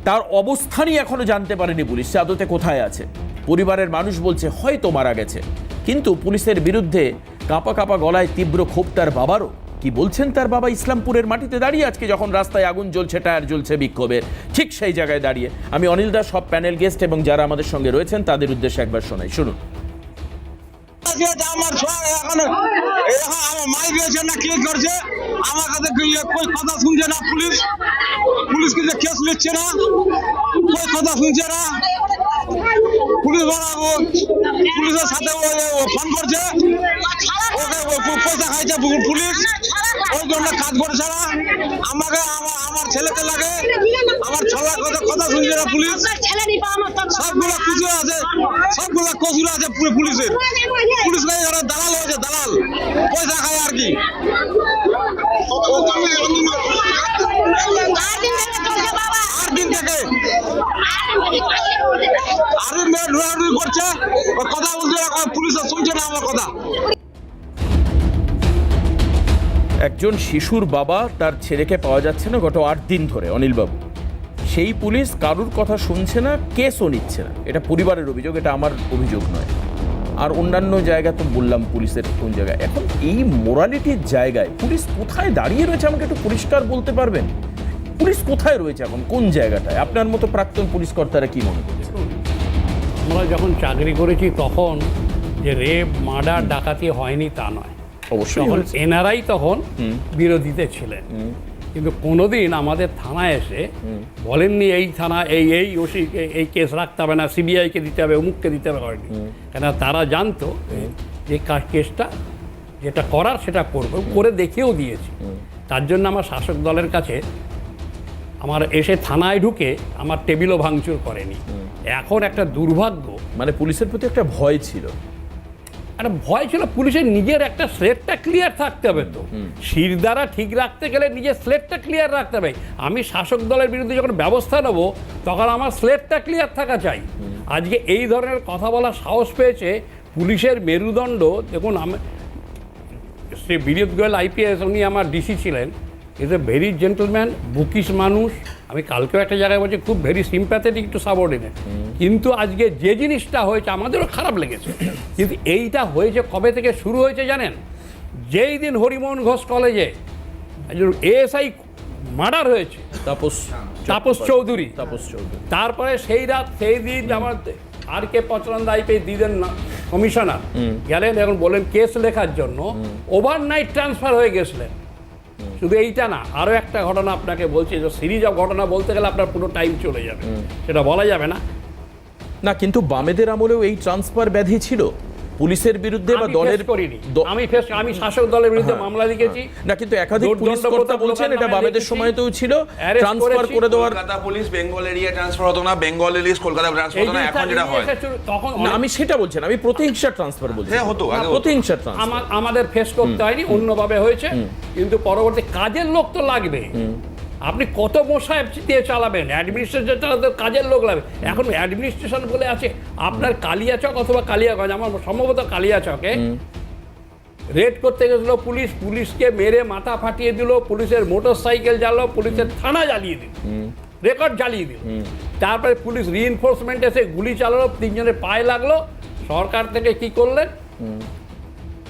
তার অবস্থানই এখনো জানতে পারেনি পুলিশ, সে আদতে কোথায় আছে। পরিবারের মানুষ বলছে হয়তো মারা গেছে। কিন্তু পুলিশের বিরুদ্ধে কাঁপা কাঁপা গলায় তীব্র ক্ষোভ তার বাবারও। কি বলছেন তার বাবা ইসলামপুরের মাটিতে দাঁড়িয়ে, আজকে যখন রাস্তায় আগুন জ্বলছে, টায়ার জ্বলছে বিক্ষোভের, ঠিক সেই জায়গায় দাঁড়িয়ে। আমি অনিল দাস, সব প্যানেল গেস্ট এবং যারা আমাদের সঙ্গে রয়েছেন তাদের উদ্দেশ্যে একবার শোনাই, শুনুন। আমার মাই দিয়েছে না কি করছে, আমার কাছে কই কথা শুনছে না পুলিশ, পুলিশ কিন্তু কেস নিচ্ছে না, কই কথা শুনছে না পুলিশ। পুলিশের সাথে ফোন করছে, ওকে পয়সা খাইছে পুলিশ, ওই জন্য কাজ করছে না। আমাকে আমার ছেলেকে লাগে, আমার ছেলের কথা শুনছে না পুলিশ। সবগুলো কুচুর আছে, সবগুলো কসুর আছে পুলিশের। পুলিশ নাই, ওরা দালাল হয়েছে, দালাল পয়সা খায় আর কি। আট দিন থেকে আরো মেয়ে করছে, কথা বলছে, পুলিশ শুনছে না আমার কথা। একজন শিশুর বাবা, তার ছেলেকে পাওয়া যাচ্ছে না গত 8 দিন ধরে, অনিলবাবু। সেই পুলিশ কারুর কথা শুনছে না, কেসও নিচ্ছে না। এটা পরিবারের অভিযোগ, এটা আমার অভিযোগ নয়। আর অন্যান্য জায়গা তো বললাম পুলিশের কোন জায়গায়। এখন এই মোরালিটির জায়গায় পুলিশ কোথায় দাঁড়িয়ে রয়েছে আমাকে একটু পরিষ্কার বলতে পারবেন? পুলিশ কোথায় রয়েছে এখন, কোন জায়গাটায়? আপনার মতো প্রাক্তন পুলিশ কর্তারা কি মনে করছেন? আমরা যখন চাকরি করেছি তখন যে রেপ, মার্ডার, ডাকাতি হয়নি তা নয়, অবশ্যই তখন এনআরআই তখন বিরোধীতে ছিলেন। কিন্তু কোনোদিন আমাদের থানায় এসে বলেননি এই থানা এই ওসি এই কেস রাখতে হবে না, সিবিআইকে দিতে হবে, অমুককে দিতে হবে, হয়নি। কেন তারা জানতো যে কেসটা যেটা করার সেটা করবে, করে দেখিয়েও দিয়েছি। তার জন্য আমার শাসক দলের কাছে আমার এসে থানায় ঢুকে আমার টেবিলও ভাঙচুর করেনি। এখন একটা দুর্ভাগ্য, মানে পুলিশের প্রতি একটা ভয় ছিল। একটা ভয় ছিল, পুলিশের নিজের একটা স্লেটটা ক্লিয়ার থাকতে হবে। তো শিরদাঁড়া ঠিক রাখতে গেলে নিজের স্লেটটা ক্লিয়ার রাখতে হবে। আমি শাসক দলের বিরুদ্ধে যখন ব্যবস্থা নেবো তখন আমার স্লেটটা ক্লিয়ার থাকা চাই। আজকে এই ধরনের কথা বলার সাহস পেয়েছে পুলিশের মেরুদণ্ড। দেখুন, শ্রী বিনোদ গোয়েল IPS, উনি আমার ডিসি ছিলেন, is a very gentleman, bookish মানুষ। আমি কালকেও একটা জায়গায় বলছি খুব ভেরি সিম্প্যাথেটিক টু সাবঅর্ডিনেট। কিন্তু আজকে যে জিনিসটা হয়েছে আমাদেরও খারাপ লেগেছে। কিন্তু এইটা হয়েছে কবে থেকে শুরু হয়েছে জানেন? যেই দিন হরিমোহন ঘোষ কলেজে একজন ASI মার্ডার হয়েছে, তাপস চৌধুরী। তারপরে সেই রাত সেই দিন আমার RK পচনন্দা IPS দিলেন না কমিশনার, গেলেন এখন বলেন কেস লেখার জন্য, ওভারনাইট ট্রান্সফার হয়ে গেছিলেন। শুধু এইটা না, আরও একটা ঘটনা আপনাকে বলছি, যে সিরিজ অফ ঘটনা বলতে গেলে আপনার পুরো টাইম চলে যাবে, সেটা বলা যাবে না। না, কিন্তু বামেদের আমলেও এই ট্রান্সফার ব্যাধি ছিল পুলিশের বিরুদ্ধে বা দলের করিনি। আমি শাসক দলের বিরুদ্ধে মামলা লিখেছি। না, কিন্তু একাধিক পুলিশ কর্তা বলছেন এটা বামেদের সময়তেও ছিল, ট্রান্সফার করে দেওয়ার। Kolkata police Bengal area transfer হতো না, বেঙ্গল পুলিশ কলকাতা ট্রান্সফার হতো না, এখন যেটা হয় তখন না, আমি সেটা বলছি না, আমি প্রতিহিংসা ট্রান্সফার বলছি। হ্যাঁ, হতো আগে, প্রতিহিংসা ট্রান্সফার আমাদের ফেস করতে হয়নি, অন্যভাবে হয়েছে। কিন্তু পরবর্তী কাজের লোক তো লাগবে। আপনি কত মশাই দিয়ে চালাবেন? অ্যাডমিনিস্ট্রেশন চালাতে কাজের লোক লাগবে। এখন অ্যাডমিনিস্ট্রেশন বলে আছে আপনার কালিয়াচক অথবা কালিয়াগঞ্জ, আমার সম্ভবত কালিয়াচকে রেড করতে গেছিলো পুলিশ, পুলিশকে মেরে মাথা ফাটিয়ে দিল, পুলিশের মোটর সাইকেল জ্বালালো, পুলিশের থানা জ্বালিয়ে দিল, রেকর্ড জ্বালিয়ে দিল। তারপরে পুলিশ রিইনফোর্সমেন্ট এসে গুলি চালালো, 3 জনের পায়ে লাগলো। সরকার থেকে কি করলেন,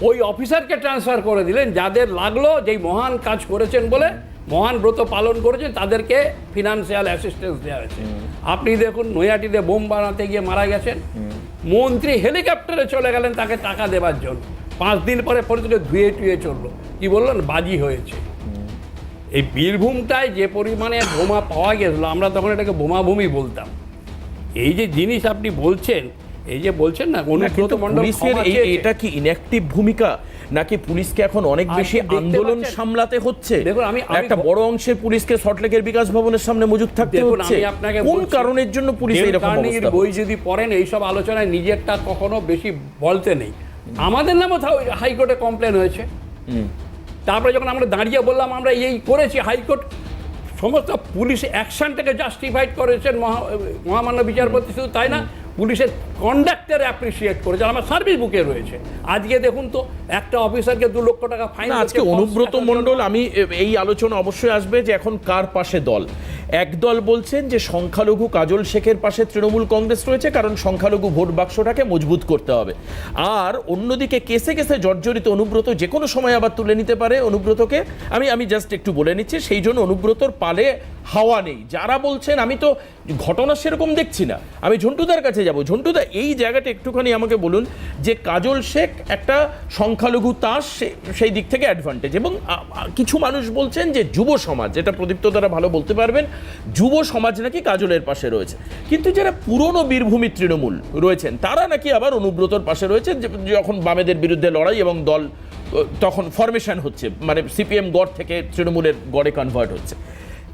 ওই অফিসারকে ট্রান্সফার করে দিলেন যাদের লাগলো, যেই মহান কাজ করেছেন বলে, মহান ব্রত পালন করেছেন, তাদেরকে ফিনান্সিয়াল অ্যাসিস্ট্যান্স দেওয়া হয়েছে। আপনি দেখুন নৈহাটিতে বোম বানাতে গিয়ে মারা গেছেন, মন্ত্রী হেলিকপ্টারে চলে গেলেন তাকে টাকা দেওয়ার জন্য, 5 দিন পরে পরে ধুয়ে টুয়ে চললো, কি বললেন, বাজি হয়েছে। এই বীরভূমটায় যে পরিমাণে বোমা পাওয়া গেছিলো, আমরা তখন এটাকে বোমাভূমি বলতাম। এই যে জিনিস আপনি বলছেন, এই যে বলছেন না অনুব্রত মণ্ডল পুলিশের এটা কি ইনঅ্যাক্টিভ ভূমিকা, নাকি পুলিশকে এখন অনেক বেশি আন্দোলন সামলাতে হচ্ছে? দেখুন, একটা বড় অংশের পুলিশকে সল্টলেকের বিকাশ ভবনের সামনে মজুদ থাকতে হচ্ছে। কোন কারণের জন্য পুলিশ এরকম অবস্থা? বই যদি পড়েন এইসব আলোচনায় নিজেরটা কখনো বেশি বলতে নেই। আমাদের নামও হাইকোর্টে কমপ্লেন হয়েছে, তারপরে যখন আমরা দাঁড়িয়ে বললাম আমরা এই করেছি, হাইকোর্ট সমস্ত পুলিশ অ্যাকশনটাকে জাস্টিফাইড করেছেন মহামান্য বিচারপতি। শুধু তাই না, পুলিশের কন্ডাক্টর অ্যাপ্রিসিয়েট করেছে, আমার সার্ভিস বুকে রয়েছে। আজকে দেখুন তো, একটা অফিসারকে 2 লক্ষ টাকা ফাইন। আজকে অনুব্রত মণ্ডল, আমি এই আলোচনা অবশ্যই আসবে যে এখন কার পাশে দল। এক দল বলছেন যে সংখ্যালঘু কাজল শেখের পাশে তৃণমূল কংগ্রেস রয়েছে, কারণ সংখ্যালঘু ভোট বাক্সটাকে মজবুত করতে হবে। আর অন্যদিকে কেসে কেসে জর্জরিত অনুব্রত যে কোনো সময় আবার তুলে নিতে পারে অনুব্রতকে। আমি জাস্ট একটু বলে নিচ্ছি, সেই জন্য অনুব্রতর পালে হাওয়া নেই। যারা বলছেন, আমি তো ঘটনা সেরকম দেখছি না, আমি ঝন্টুদার কাছে যাব। ঝন্টুদা, এই জায়গাটা একটুখানি আমাকে বলুন যে কাজল শেখ একটা সংখ্যালঘু তাস, সেই দিক থেকে অ্যাডভান্টেজ, এবং কিছু মানুষ বলছেন যে যুব সমাজ, যেটা প্রদীপ্ত দ্বারা ভালো বলতে পারবেন, যুব সমাজ নাকি কাজলের পাশে রয়েছে। কিন্তু যারা পুরনো বীরভূমি তৃণমূল রয়েছেন তারা নাকি আবার অনুব্রতর পাশে রয়েছে, যখন বামেদের বিরুদ্ধে লড়াই এবং দল তখন ফরমেশন হচ্ছে, মানে সিপিএম গড় থেকে তৃণমূলের গড়ে কনভার্ট হচ্ছে।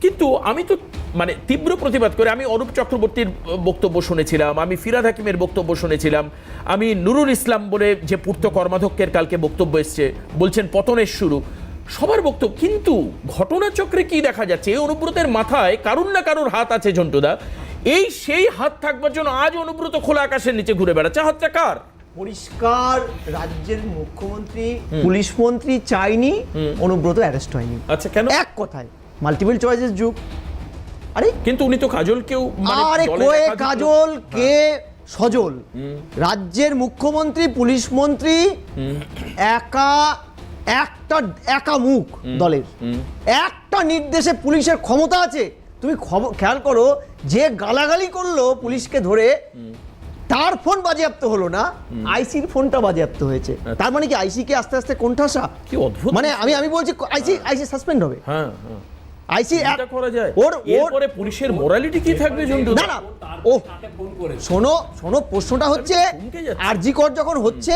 কিন্তু আমি তো মানে তীব্র প্রতিবাদ করে, আমি অরূপ চক্রবর্তীর বক্তব্য শুনেছিলাম, আমি ফিরাদ হাকিমের বক্তব্য শুনেছিলাম, আমি নুরুল ইসলাম বলে যে পূর্ত কর্মাধ্যক্ষের কালকে বক্তব্য এসছে, বলছেন পতনের শুরু, সবার বক্তব্য। কিন্তু ঘটনাচক্রে কি দেখা যাচ্ছে, এই অনুব্রতের মাথায় কারুর না কারুর হাত আছে ঝন্টুদা। সেই হাত থাকবার জন্য আজ অনুব্রত খোলা আকাশের নিচে ঘুরে বেড়াচ্ছে। হাতটা কার? পরিষ্কার রাজ্যের মুখ্যমন্ত্রী, পুলিশ মন্ত্রী চাইনি অনুব্রত অ্যারেস্ট হয়নি। আচ্ছা, কেন? এক কথায় মাল্টিপল চয়েসের যুগ। আরে কিন্তু উনি তো কাজলকেও, আরে কোয়ে কাজল কে সজল, রাজ্যের মুখ্যমন্ত্রী, পুলিশ মন্ত্রী একা মুখ দলের, একটা নির্দেশে পুলিশের ক্ষমতা আছে। তুমি খেয়াল করো, যে গালাগালি করলো পুলিশকে ধরে, তার ফোন বাজেয়াপ্ত হলো না, আইসির ফোনটা বাজেয়াপ্ত হয়েছে। তার মানে কি আইসি কে আস্তে আস্তে কোণঠাসা? কি অদ্ভুত! মানে আমি বলছি আইসি সাসপেন্ড হবে। হ্যাঁ, আইসি এটা করা যায়। এরপরে পুলিশের মোরালিটি কি থাকবে ঝন্টু? না না, শোনো প্রশ্নটা হচ্ছে, আরজি কর যখন হচ্ছে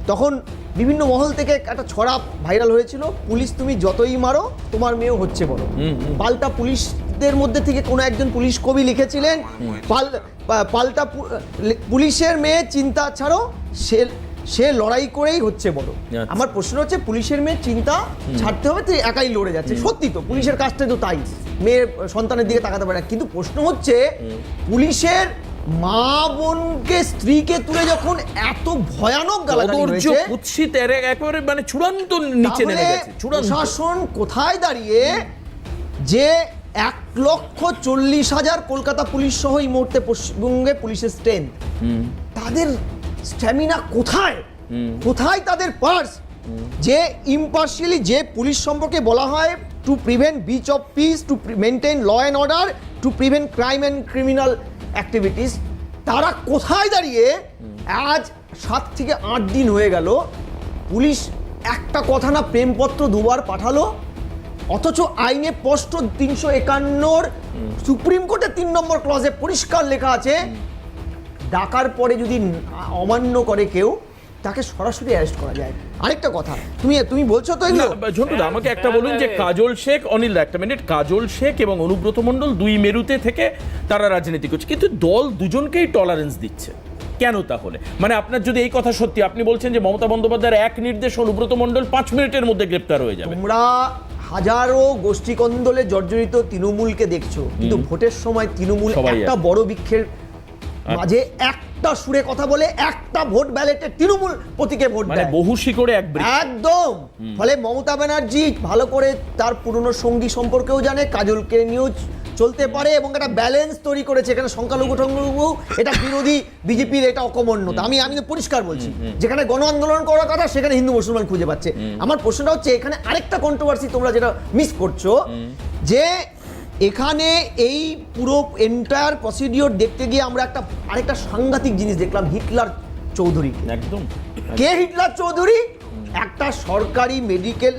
তখন বিভিন্ন মহল থেকে একটা ছড়া ভাইরাল হয়েছিল, পুলিশ তুমি যতই মারো তোমার মেয়েও হচ্ছে বড়। পাল্টা পুলিশদের মধ্যে থেকে কোনো একজন পুলিশ কবি লিখেছিলেন, পাল্টা পুলিশের মেয়ে চিন্তা ছাড়ো, সে লড়াই করেই হচ্ছে বড়। আমার প্রশ্ন হচ্ছে, পুলিশের মেয়ে চিন্তা ছাড়তে হবে, তুই একাই লড়ে যাচ্ছে। সত্যি তো, পুলিশের কাজটা তো তাই, মেয়ের সন্তানের দিকে তাকাতে পারে না। কিন্তু প্রশ্ন হচ্ছে, পুলিশের মা বোনকে, স্ত্রীকে তুলে যখন এত ভয়ানক গালাগালি হয়েছে, একেবারে মানে চূড়ান্ত নিচে নেমে গেছে। প্রশাসন কোথায় দাঁড়িয়ে যে 1,40,000 কলকাতা পুলিশ সহ এই মুহূর্তে পশ্চিমবঙ্গে পুলিশের স্ট্রেংথ, তাদের স্ট্যামিনা কোথায় তাদের পার্স, যে ইম্পার্শিয়ালি যে পুলিশ সম্পর্কে বলা হয় to prevent breach of peace, to maintain law and order, to prevent crime and criminal activities, তারা কোথায় দাঁড়িয়ে? আজ 7 থেকে 8 দিন হয়ে গেল, পুলিশ একটা কথা না, প্রেমপত্র 2বার পাঠালো, অথচ আইনে স্পষ্ট 351 সুপ্রিম কোর্টের 3 নম্বর ক্লজে পরিষ্কার লেখা আছে, ডাকার পরে যদি অমান্য করে কেউ, তাকে সরাসরি অ্যারেস্ট করা যায়। আরেকটা কথা, তুমি বলছো তো এগুলো। ঝন্টুদা, আমাকে একটা বলুন যে কাজল শেখ, অনিল একটা মিনিট, কাজল শেখ এবং অনুব্রত মণ্ডল 2 মেরুতে থেকে তারা রাজনীতি করছে, কিন্তু দল দুজনকেই টলারেন্স দিচ্ছে কেন তাহলে? মানে আপনার যদি এই কথা সত্যি, আপনি বলছেন যে মমতা বন্দ্যোপাধ্যায়ের এক নির্দেশ অনুব্রত মণ্ডল 5 মিনিটের মধ্যে গ্রেপ্তার হয়ে যাবে। তোমরা হাজারো গোষ্ঠীকন্দলে জর্জরিত তৃণমূলকে দেখছো, কিন্তু ভোটের সময় তৃণমূল একটা বড় বৃক্ষের মাঝে একটা একটা সুরে কথা বলে একটা ভোট ব্যালেটে তৃণমূল প্রতীকে ভোট মানে দেয় বহু শিকড়ে এক বৃক্ষ। একদম। ফলে মমতা ব্যানার্জি ভালো করে তার পুরনো সঙ্গী সম্পর্কেও জানে, কাজলকে নিয়েও চলতে পারে এবং একটা ব্যালেন্স তৈরি করেছে। এখানে সংখ্যালঘু টংখ্যালঘু এটা বিরোধী, বিজেপির এটা অকমন্যতা। আমি তো পরিষ্কার বলছি, যেখানে গণ আন্দোলন করার কথা সেখানে হিন্দু মুসলমান খুঁজে পাচ্ছে। আমার প্রশ্নটা হচ্ছে এখানে আরেকটা কন্ট্রোভার্সি তোমরা যেটা মিস করছো, যে এখানে এই পুরো এন্টায়ার প্রসিডিওর দেখতে গিয়ে আমরা আরেকটা সাংঘাতিক জিনিস দেখলাম, হিটলার চৌধুরী। একদম। কে হিটলার চৌধুরী? একটা সরকারি মেডিকেল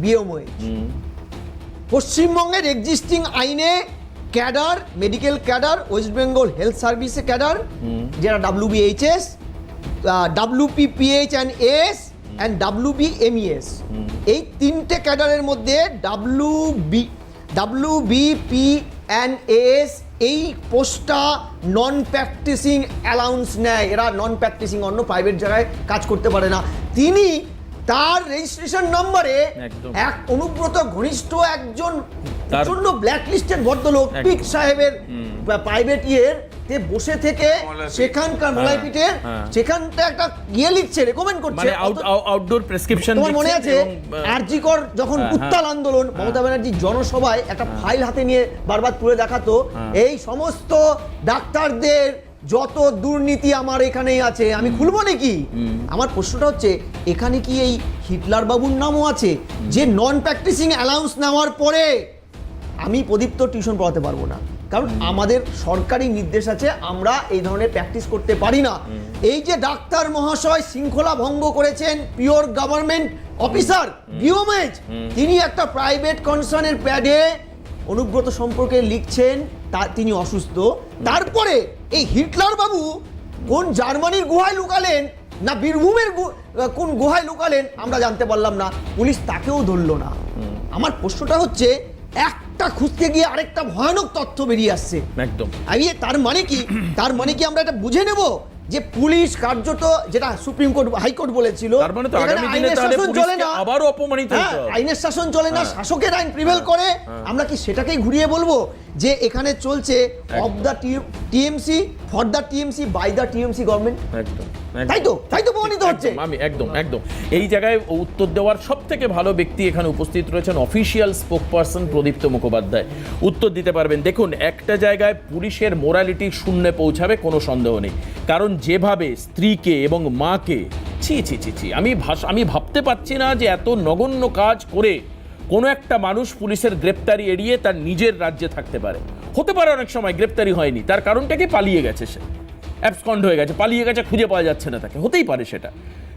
বিএমওএ, পশ্চিমবঙ্গের এক্সিস্টিং আইনে cadre, medical cadre, West Bengal health সার্ভিসে ক্যাডার, যারা WBHS, WPPH and S and WBMES, এই তিনটে ক্যাডারের মধ্যে WBP&AS এই পোস্টটা নন প্র্যাকটিসিং অ্যালাউন্স নেয়। এরা নন প্র্যাকটিসিং, অন্য প্রাইভেট জায়গায় কাজ করতে পারে না। তিনি তার রেজিস্ট্রেশন নম্বরে এক অনুব্রত ঘনিষ্ঠ একজন প্রচন্ড ব্ল্যাকলিস্টেড ভদ্রলোক পিক সাহেবের প্রাইভেট তে বসে থেকে সেখানকার মলাইপিটের সেখানটা একটা লিখছে, রেকমেন্ড করছে, আউটডোর প্রেসক্রিপশন। তোমার মনে আছে আরজিকর যখন উত্তাল আন্দোলন, মমতা ব্যানার্জি জনসভায় একটা ফাইল হাতে নিয়ে বারবার তুলে দেখাতো, এই সমস্ত ডাক্তারদের যত দুর্নীতি আমার এখানেই আছে, আমি খুলবো নাকি? আমার প্রশ্নটা হচ্ছে এখানে কি এই হিটলার বাবুর নামও আছে, যে নন প্র্যাকটিসিং অ্যালাউন্স নেওয়ার পরে আমি প্রদীপ্ত টিউশন পড়াতে পারবো না, কারণ আমাদের সরকারি নির্দেশ আছে, আমরা এই ধরনের প্র্যাকটিস করতে পারি না। এই যে ডাক্তার মহাশয় শৃঙ্খলা ভঙ্গ করেছেন, পিওর গভর্নমেন্ট অফিসার বিওমেজ, তিনি একটা প্রাইভেট কনসার্নের প্যাডে অনুব্রত সম্পর্কে লিখছেন তিনি অসুস্থ। তারপরে এই হিটলার বাবু কোন জার্মানির গুহায় লুকালেন না বীরভূমের কোন গুহায় লুকালেন আমরা জানতে পারলাম না, পুলিশ তাকেও ধরলো না। আমার প্রশ্নটা হচ্ছে একটা খুঁজতে গিয়ে আরেকটা ভয়ানক তথ্য বেরিয়ে আসছে। একদম। তার মানে কি আমরা এটা বুঝে নেব যে পুলিশ কার্যত, যেটা সুপ্রিম কোর্ট হাইকোর্ট বলেছিল, আইনের শাসন চলে না, আবারও অপমানিত হতে হবে। আইনের শাসন চলে না, শাসকের আইন প্রিভেল করে। আমরা কি সেটাকেই ঘুরিয়ে বলবো যে এখানে চলছে of the TMC, for the TMC, by the TMC government? একদম। তাই তো প্রমাণিত হচ্ছে। আমি একদম এই জায়গায় উত্তর দেওয়ার সব থেকে ভালো ব্যক্তি এখানে উপস্থিত রয়েছেন, অফিসিয়াল স্পোকপারসন প্রদীপ্ত মুখোপাধ্যায় উত্তর দিতে পারবেন। দেখুন, একটা জায়গায় পুলিশের মোরালিটি শূন্যে পৌঁছাবে, কোনো সন্দেহ নেই, কারণ যেভাবে স্ত্রীকে এবং মাকে আমি ভাবতে পারছি না যে এত নগণ্য কাজ করে কোনো একটা মানুষ পুলিশের গ্রেপ্তারি এড়িয়ে তার নিজের রাজ্যে থাকতে পারে। হতে পারে অনেক সময় গ্রেপ্তারি হয়নি, তার কারণটা কি পালিয়ে গেছে, সে অ্যাবসকন্ড হয়ে গেছে, পালিয়ে গেছে, খুঁজে পাওয়া যাচ্ছে না তাকে, হতেই পারে সেটা।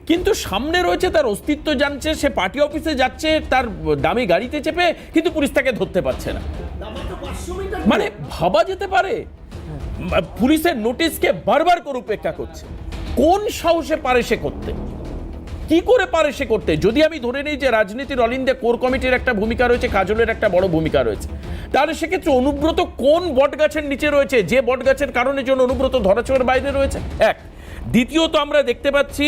কিন্তু সামনে রয়েছে তার অস্তিত্ব জানছে, সে পার্টি অফিসে যাচ্ছে তার দামি গাড়িতে চেপে, কিন্তু পুলিশ তাকে ধরতে পারছে না। মানে ভাবা যেতে পারে পুলিশের নোটিশকে বারবার করে উপেক্ষা করছে। কোন সাহসে পারে সে করতে? কি করে পারে সে করতে? যদি আমি ধরে নিই যে রাজনীতির অল ইন্ডিয়া কোর কমিটির একটা ভূমিকা রয়েছে, কাজলের একটা বড় ভূমিকা রয়েছে, তাহলে সেক্ষেত্রে অনুব্রত কোন বটগাছের নিচে রয়েছে, যে বটগাছের কারণে জন্য অনুব্রত ধরাছোঁয়ার বাইরে রয়েছে? এক। দ্বিতীয়ত, আমরা দেখতে পাচ্ছি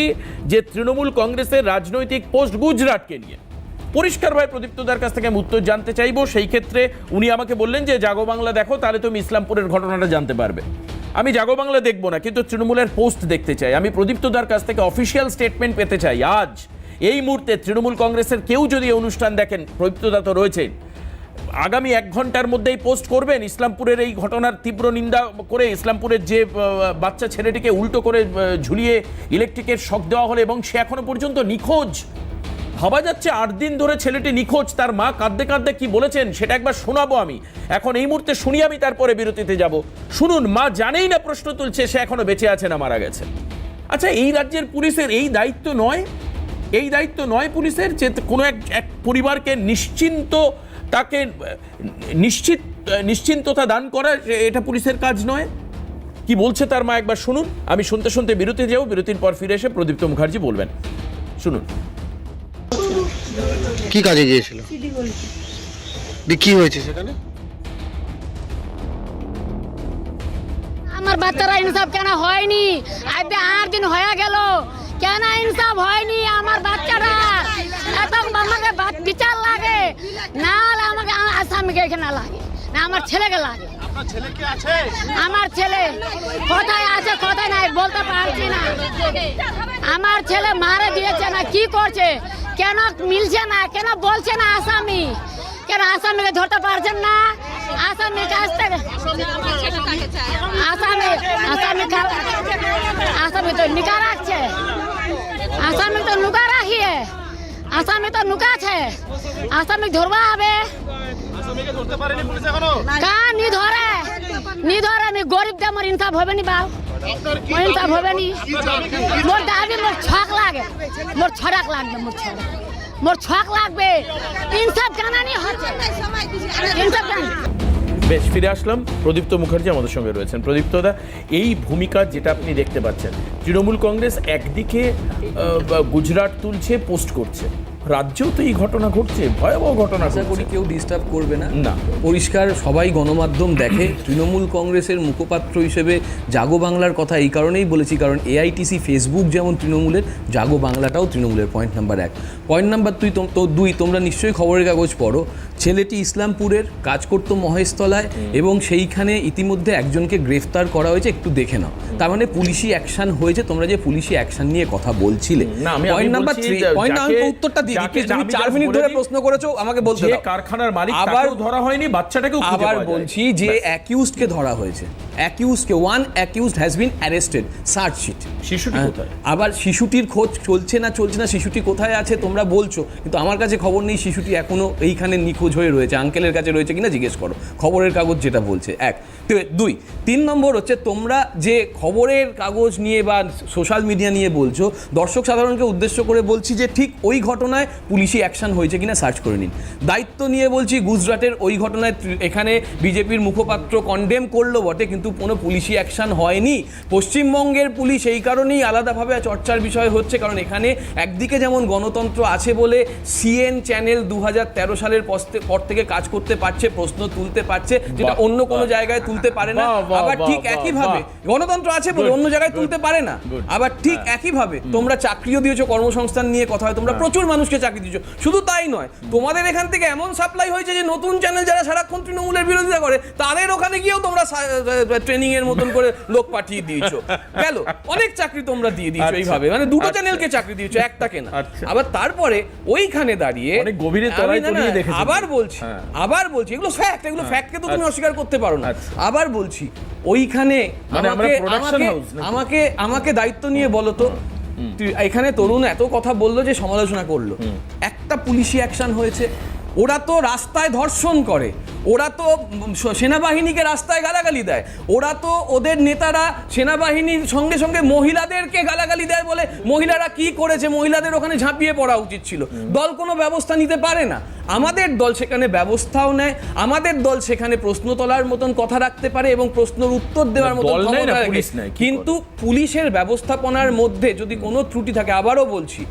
যে তৃণমূল কংগ্রেসের রাজনৈতিক পোস্ট গুজরাটকে নিয়ে পরিষ্কারভাবে প্রদীপ্তদার কাছ থেকে আমি উত্তর জানতে চাইবো। সেই ক্ষেত্রে উনি আমাকে বললেন যে জাগো বাংলা দেখো, তাহলে তুমি ইসলামপুরের ঘটনাটা জানতে পারবে। আমি জাগো বাংলা দেখবো না, কিন্তু তৃণমূলের পোস্ট দেখতে চাই। আমি প্রদীপ্তদার কাছ থেকে অফিসিয়াল স্টেটমেন্ট পেতে চাই। আজ এই মুহূর্তে তৃণমূল কংগ্রেসের কেউ যদি অনুষ্ঠান দেখেন, প্রদীপ্তদা তো রয়েছেন, আগামী 1 ঘন্টার মধ্যেই পোস্ট করবেন ইসলামপুরের এই ঘটনার তীব্র নিন্দা করে, ইসলামপুরের যে বাচ্চা ছেলেটিকে উল্টো করে ঝুলিয়ে ইলেকট্রিকের শক দেওয়া হলো এবং সে এখনো পর্যন্ত নিখোঁজ। ভাবা যাচ্ছে 8 দিন ধরে ছেলেটি নিখোঁজ। তার মা কাঁদতে কাঁদতে কি বলেছেন সেটা একবার শোনাবো আমি। এখন এই মুহূর্তে শুনি আমি, তারপরে বিরতিতে যাব। শুনুন, মা জানেই না প্রশ্ন তুলছে সে এখনো বেঁচে আছে না মারা গেছে। আচ্ছা, এই রাজ্যের পুলিশের এই দায়িত্ব নয়? এই দায়িত্ব নয় পুলিশের যে কোনো এক পরিবারকে তাকে নিশ্চিন্ততা দান করা, এটা পুলিশের কাজ নয়? কি বলছে তার মা একবার শুনুন। আমি শুনতে শুনতে বিরতি যাব, বিরতির পর ফিরে এসে প্রদীপ্ত মুখার্জি বলবেন। শুনুন। কি কাজে গিয়েছিল? কি হয়েছে সেখানে? আমার বাচ্চারা ইনসাফ কেন হয়নি? আজ 8 দিন হয়ে গেল, কেন ইনসাফ হয়নি? আমার বাচ্চারা এত আমাকে বিচার লাগে, না হলে আমাকে আসামিকে এখানে লাগে। না আমার ছেলেকে লাগে। আমার ছেলে কোথায় আছে কোথায় নাই বলতে পারছি না। আমার ছেলে মারা দিয়েছে না কি করছে, কেন মিলছে না, কেন বলছে না আসামি, কেন আসামিকে ধরতে পারছেন না? আসামি কাছ থেকে আসামি তো নিকা রাখছে, আসামি তো নুকা রাখিয়ে, আসামি তো নুকা আছে, আসামি ধরবা হবে কান নি ধরে নি গরিব দে মোর ইনসাফ হবে নি বাপ, মোর ইনসাফ হবে নি। মোর দাবি মোর ছক লাগে, মোর ছড়াক লাগবে, মোর ছক লাগবে। ইনসাফ কেন নি হচ্ছে, ইনসাফ কেন? বেশ, ফিরে আসলাম। প্রদীপ্ত মুখার্জি আমাদের সঙ্গে রয়েছেন। প্রদীপ্তদা, এই ভূমিকা যেটা আপনি দেখতে পাচ্ছেন, তৃণমূল কংগ্রেস একদিকে গুজরাট তুলছে, পোস্ট করছে, রাজ্যেও তো এই ঘটনা ঘটছে, ভয়াবহ ঘটনা। আশা করি কেউ ডিস্টার্ব করবে না। না, পরিষ্কার সবাই গণমাধ্যম দেখে। তৃণমূল কংগ্রেসের মুখপাত্র হিসেবে জাগো বাংলার কথা এই কারণেই বলেছি, কারণ এআইটিসি ফেসবুক যেমন তৃণমূলের, জাগো বাংলাটাও তৃণমূলের। Point number 1। পয়েন্ট নাম্বার 2, তোমরা নিশ্চয়ই খবরের কাগজ পড়ো। ছেলেটি ইসলামপুরের, কাজ করতো মহেশতলায়, এবং সেইখানে ইতিমধ্যে একজনকে গ্রেফতার করা হয়েছে। একটু দেখে নাও, তার মানে পুলিশি অ্যাকশন হয়েছে। তোমরা যে পুলিশি অ্যাকশন নিয়ে কথা বলছিলে, পয়েন্ট নাম্বার 3, পয়েন্ট উত্তরটা দিয়ে তুমি 4 মিনিট ধরে প্রশ্ন করেছো, আমাকে বলতে দাও। কারখানার মালিক তাকেও ধরা হয়নি, বাচ্চাটাকেও খুঁজে পাওয়া যায়নি। বলছি যে অ্যাকিউজডকে ধরা হয়েছে, অ্যাকিউজডকে, one accused has been arrested, charge sheet. শিশুটি কোথায়? আবার শিশুটির খোঁজ চলছে না, শিশুটি কোথায় আছে তোমরা বলছো, কিন্তু আমার কাছে খবর নেই শিশুটি এখনো এইখানে নিখোঁজ হয়ে রয়েছে। আঙ্কেলের কাছে রয়েছে কিনা জিজ্ঞেস করো, খবরের কাগজ যেটা বলছে। 1, 2, 3 নম্বর হচ্ছে, তোমরা যে খবরের কাগজ নিয়ে বা সোশ্যাল মিডিয়া নিয়ে বলছো, দর্শক সাধারণকে উদ্দেশ্য করে বলছি যে ঠিক ওই ঘটনায় পুলিশি অ্যাকশন হয়েছে কিনা সার্চ করে নিন। দায়িত্ব নিয়ে বলছি, গুজরাটের ওই ঘটনায় এখানে বিজেপির মুখপাত্র কন্ডেম করলো বটে, কিন্তু কোনো পুলিশি অ্যাকশন হয়নি। পশ্চিমবঙ্গের পুলিশ এই কারণেই আলাদাভাবে চর্চার বিষয় হচ্ছে, কারণ এখানে একদিকে যেমন গণতন্ত্র আছে বলে সিএন চ্যানেল 2013 সালের পর থেকে কাজ করতে পারছে, প্রশ্ন তুলতে পারছে, যেটা অন্য কোনো জায়গায় তুলতে পারে না। আবার ঠিক একইভাবে গণতন্ত্র আছে বলে অন্য জায়গায় তুলতে পারে না। আবার ঠিক একইভাবে তোমরা চাকরিও দিয়েছো, কর্মসংস্থান নিয়ে কথা হয়, তোমরা প্রচুর মানুষকে চাকরি দিয়েছো। শুধু তাই নয়, তোমাদের এখান থেকে এমন সাপ্লাই হয়েছে যে নতুন চ্যানেল যারা সারাক্ষণ তৃণমূলের বিরোধিতা করে, তাদের ওখানে গিয়েও তোমরা ট্রেনিং এর মতন করে লোক পাঠিয়ে দিয়েছো। গেল অনেক চাকরি তোমরা দিয়ে দিয়েছো এইভাবে, মানে দুটো চ্যানেলকে চাকরি দিয়েছো, একটাকে না। আবার তারপরে ওইখানে দাঁড়িয়ে আবার বলছি এগুলো ফ্যাক্ট, এগুলো ফ্যাক্টকে তো তুমি অস্বীকার করতে পারো না। আবার বলছি, ওইখানে আমাকে দায়িত্ব নিয়ে বলো তো, এখানে তরুণ এত কথা বললো যে সমালোচনা করলো, একটা পুলিশি অ্যাকশন হয়েছে? ওরা তো রাস্তায় ধর্ষণ করে, ওরা তো সেনাবাহিনীকে রাস্তায় গালাগালি দেয়, ওরা তো ওদের নেতারা সেনাবাহিনীর সঙ্গে সঙ্গে মহিলাদেরকে গালাগালি দেয় বলে মহিলারা কি করেছে, মহিলাদের ওখানে ঝাঁপিয়ে পড়া উচিত ছিল। দল কোনো ব্যবস্থা নিতে পারে না, আমাদের দল সেখানে ব্যবস্থাও নেয়, আমাদের দল সেখানে প্রশ্ন তোলার মতন কথা রাখতে পারে এবং প্রশ্নের উত্তর দেওয়ার মতন ক্ষমতা রাখে। কিন্তু পুলিশের ব্যবস্থাপনার মধ্যে যদি কোনো ত্রুটি থাকে, আবারও বলছি,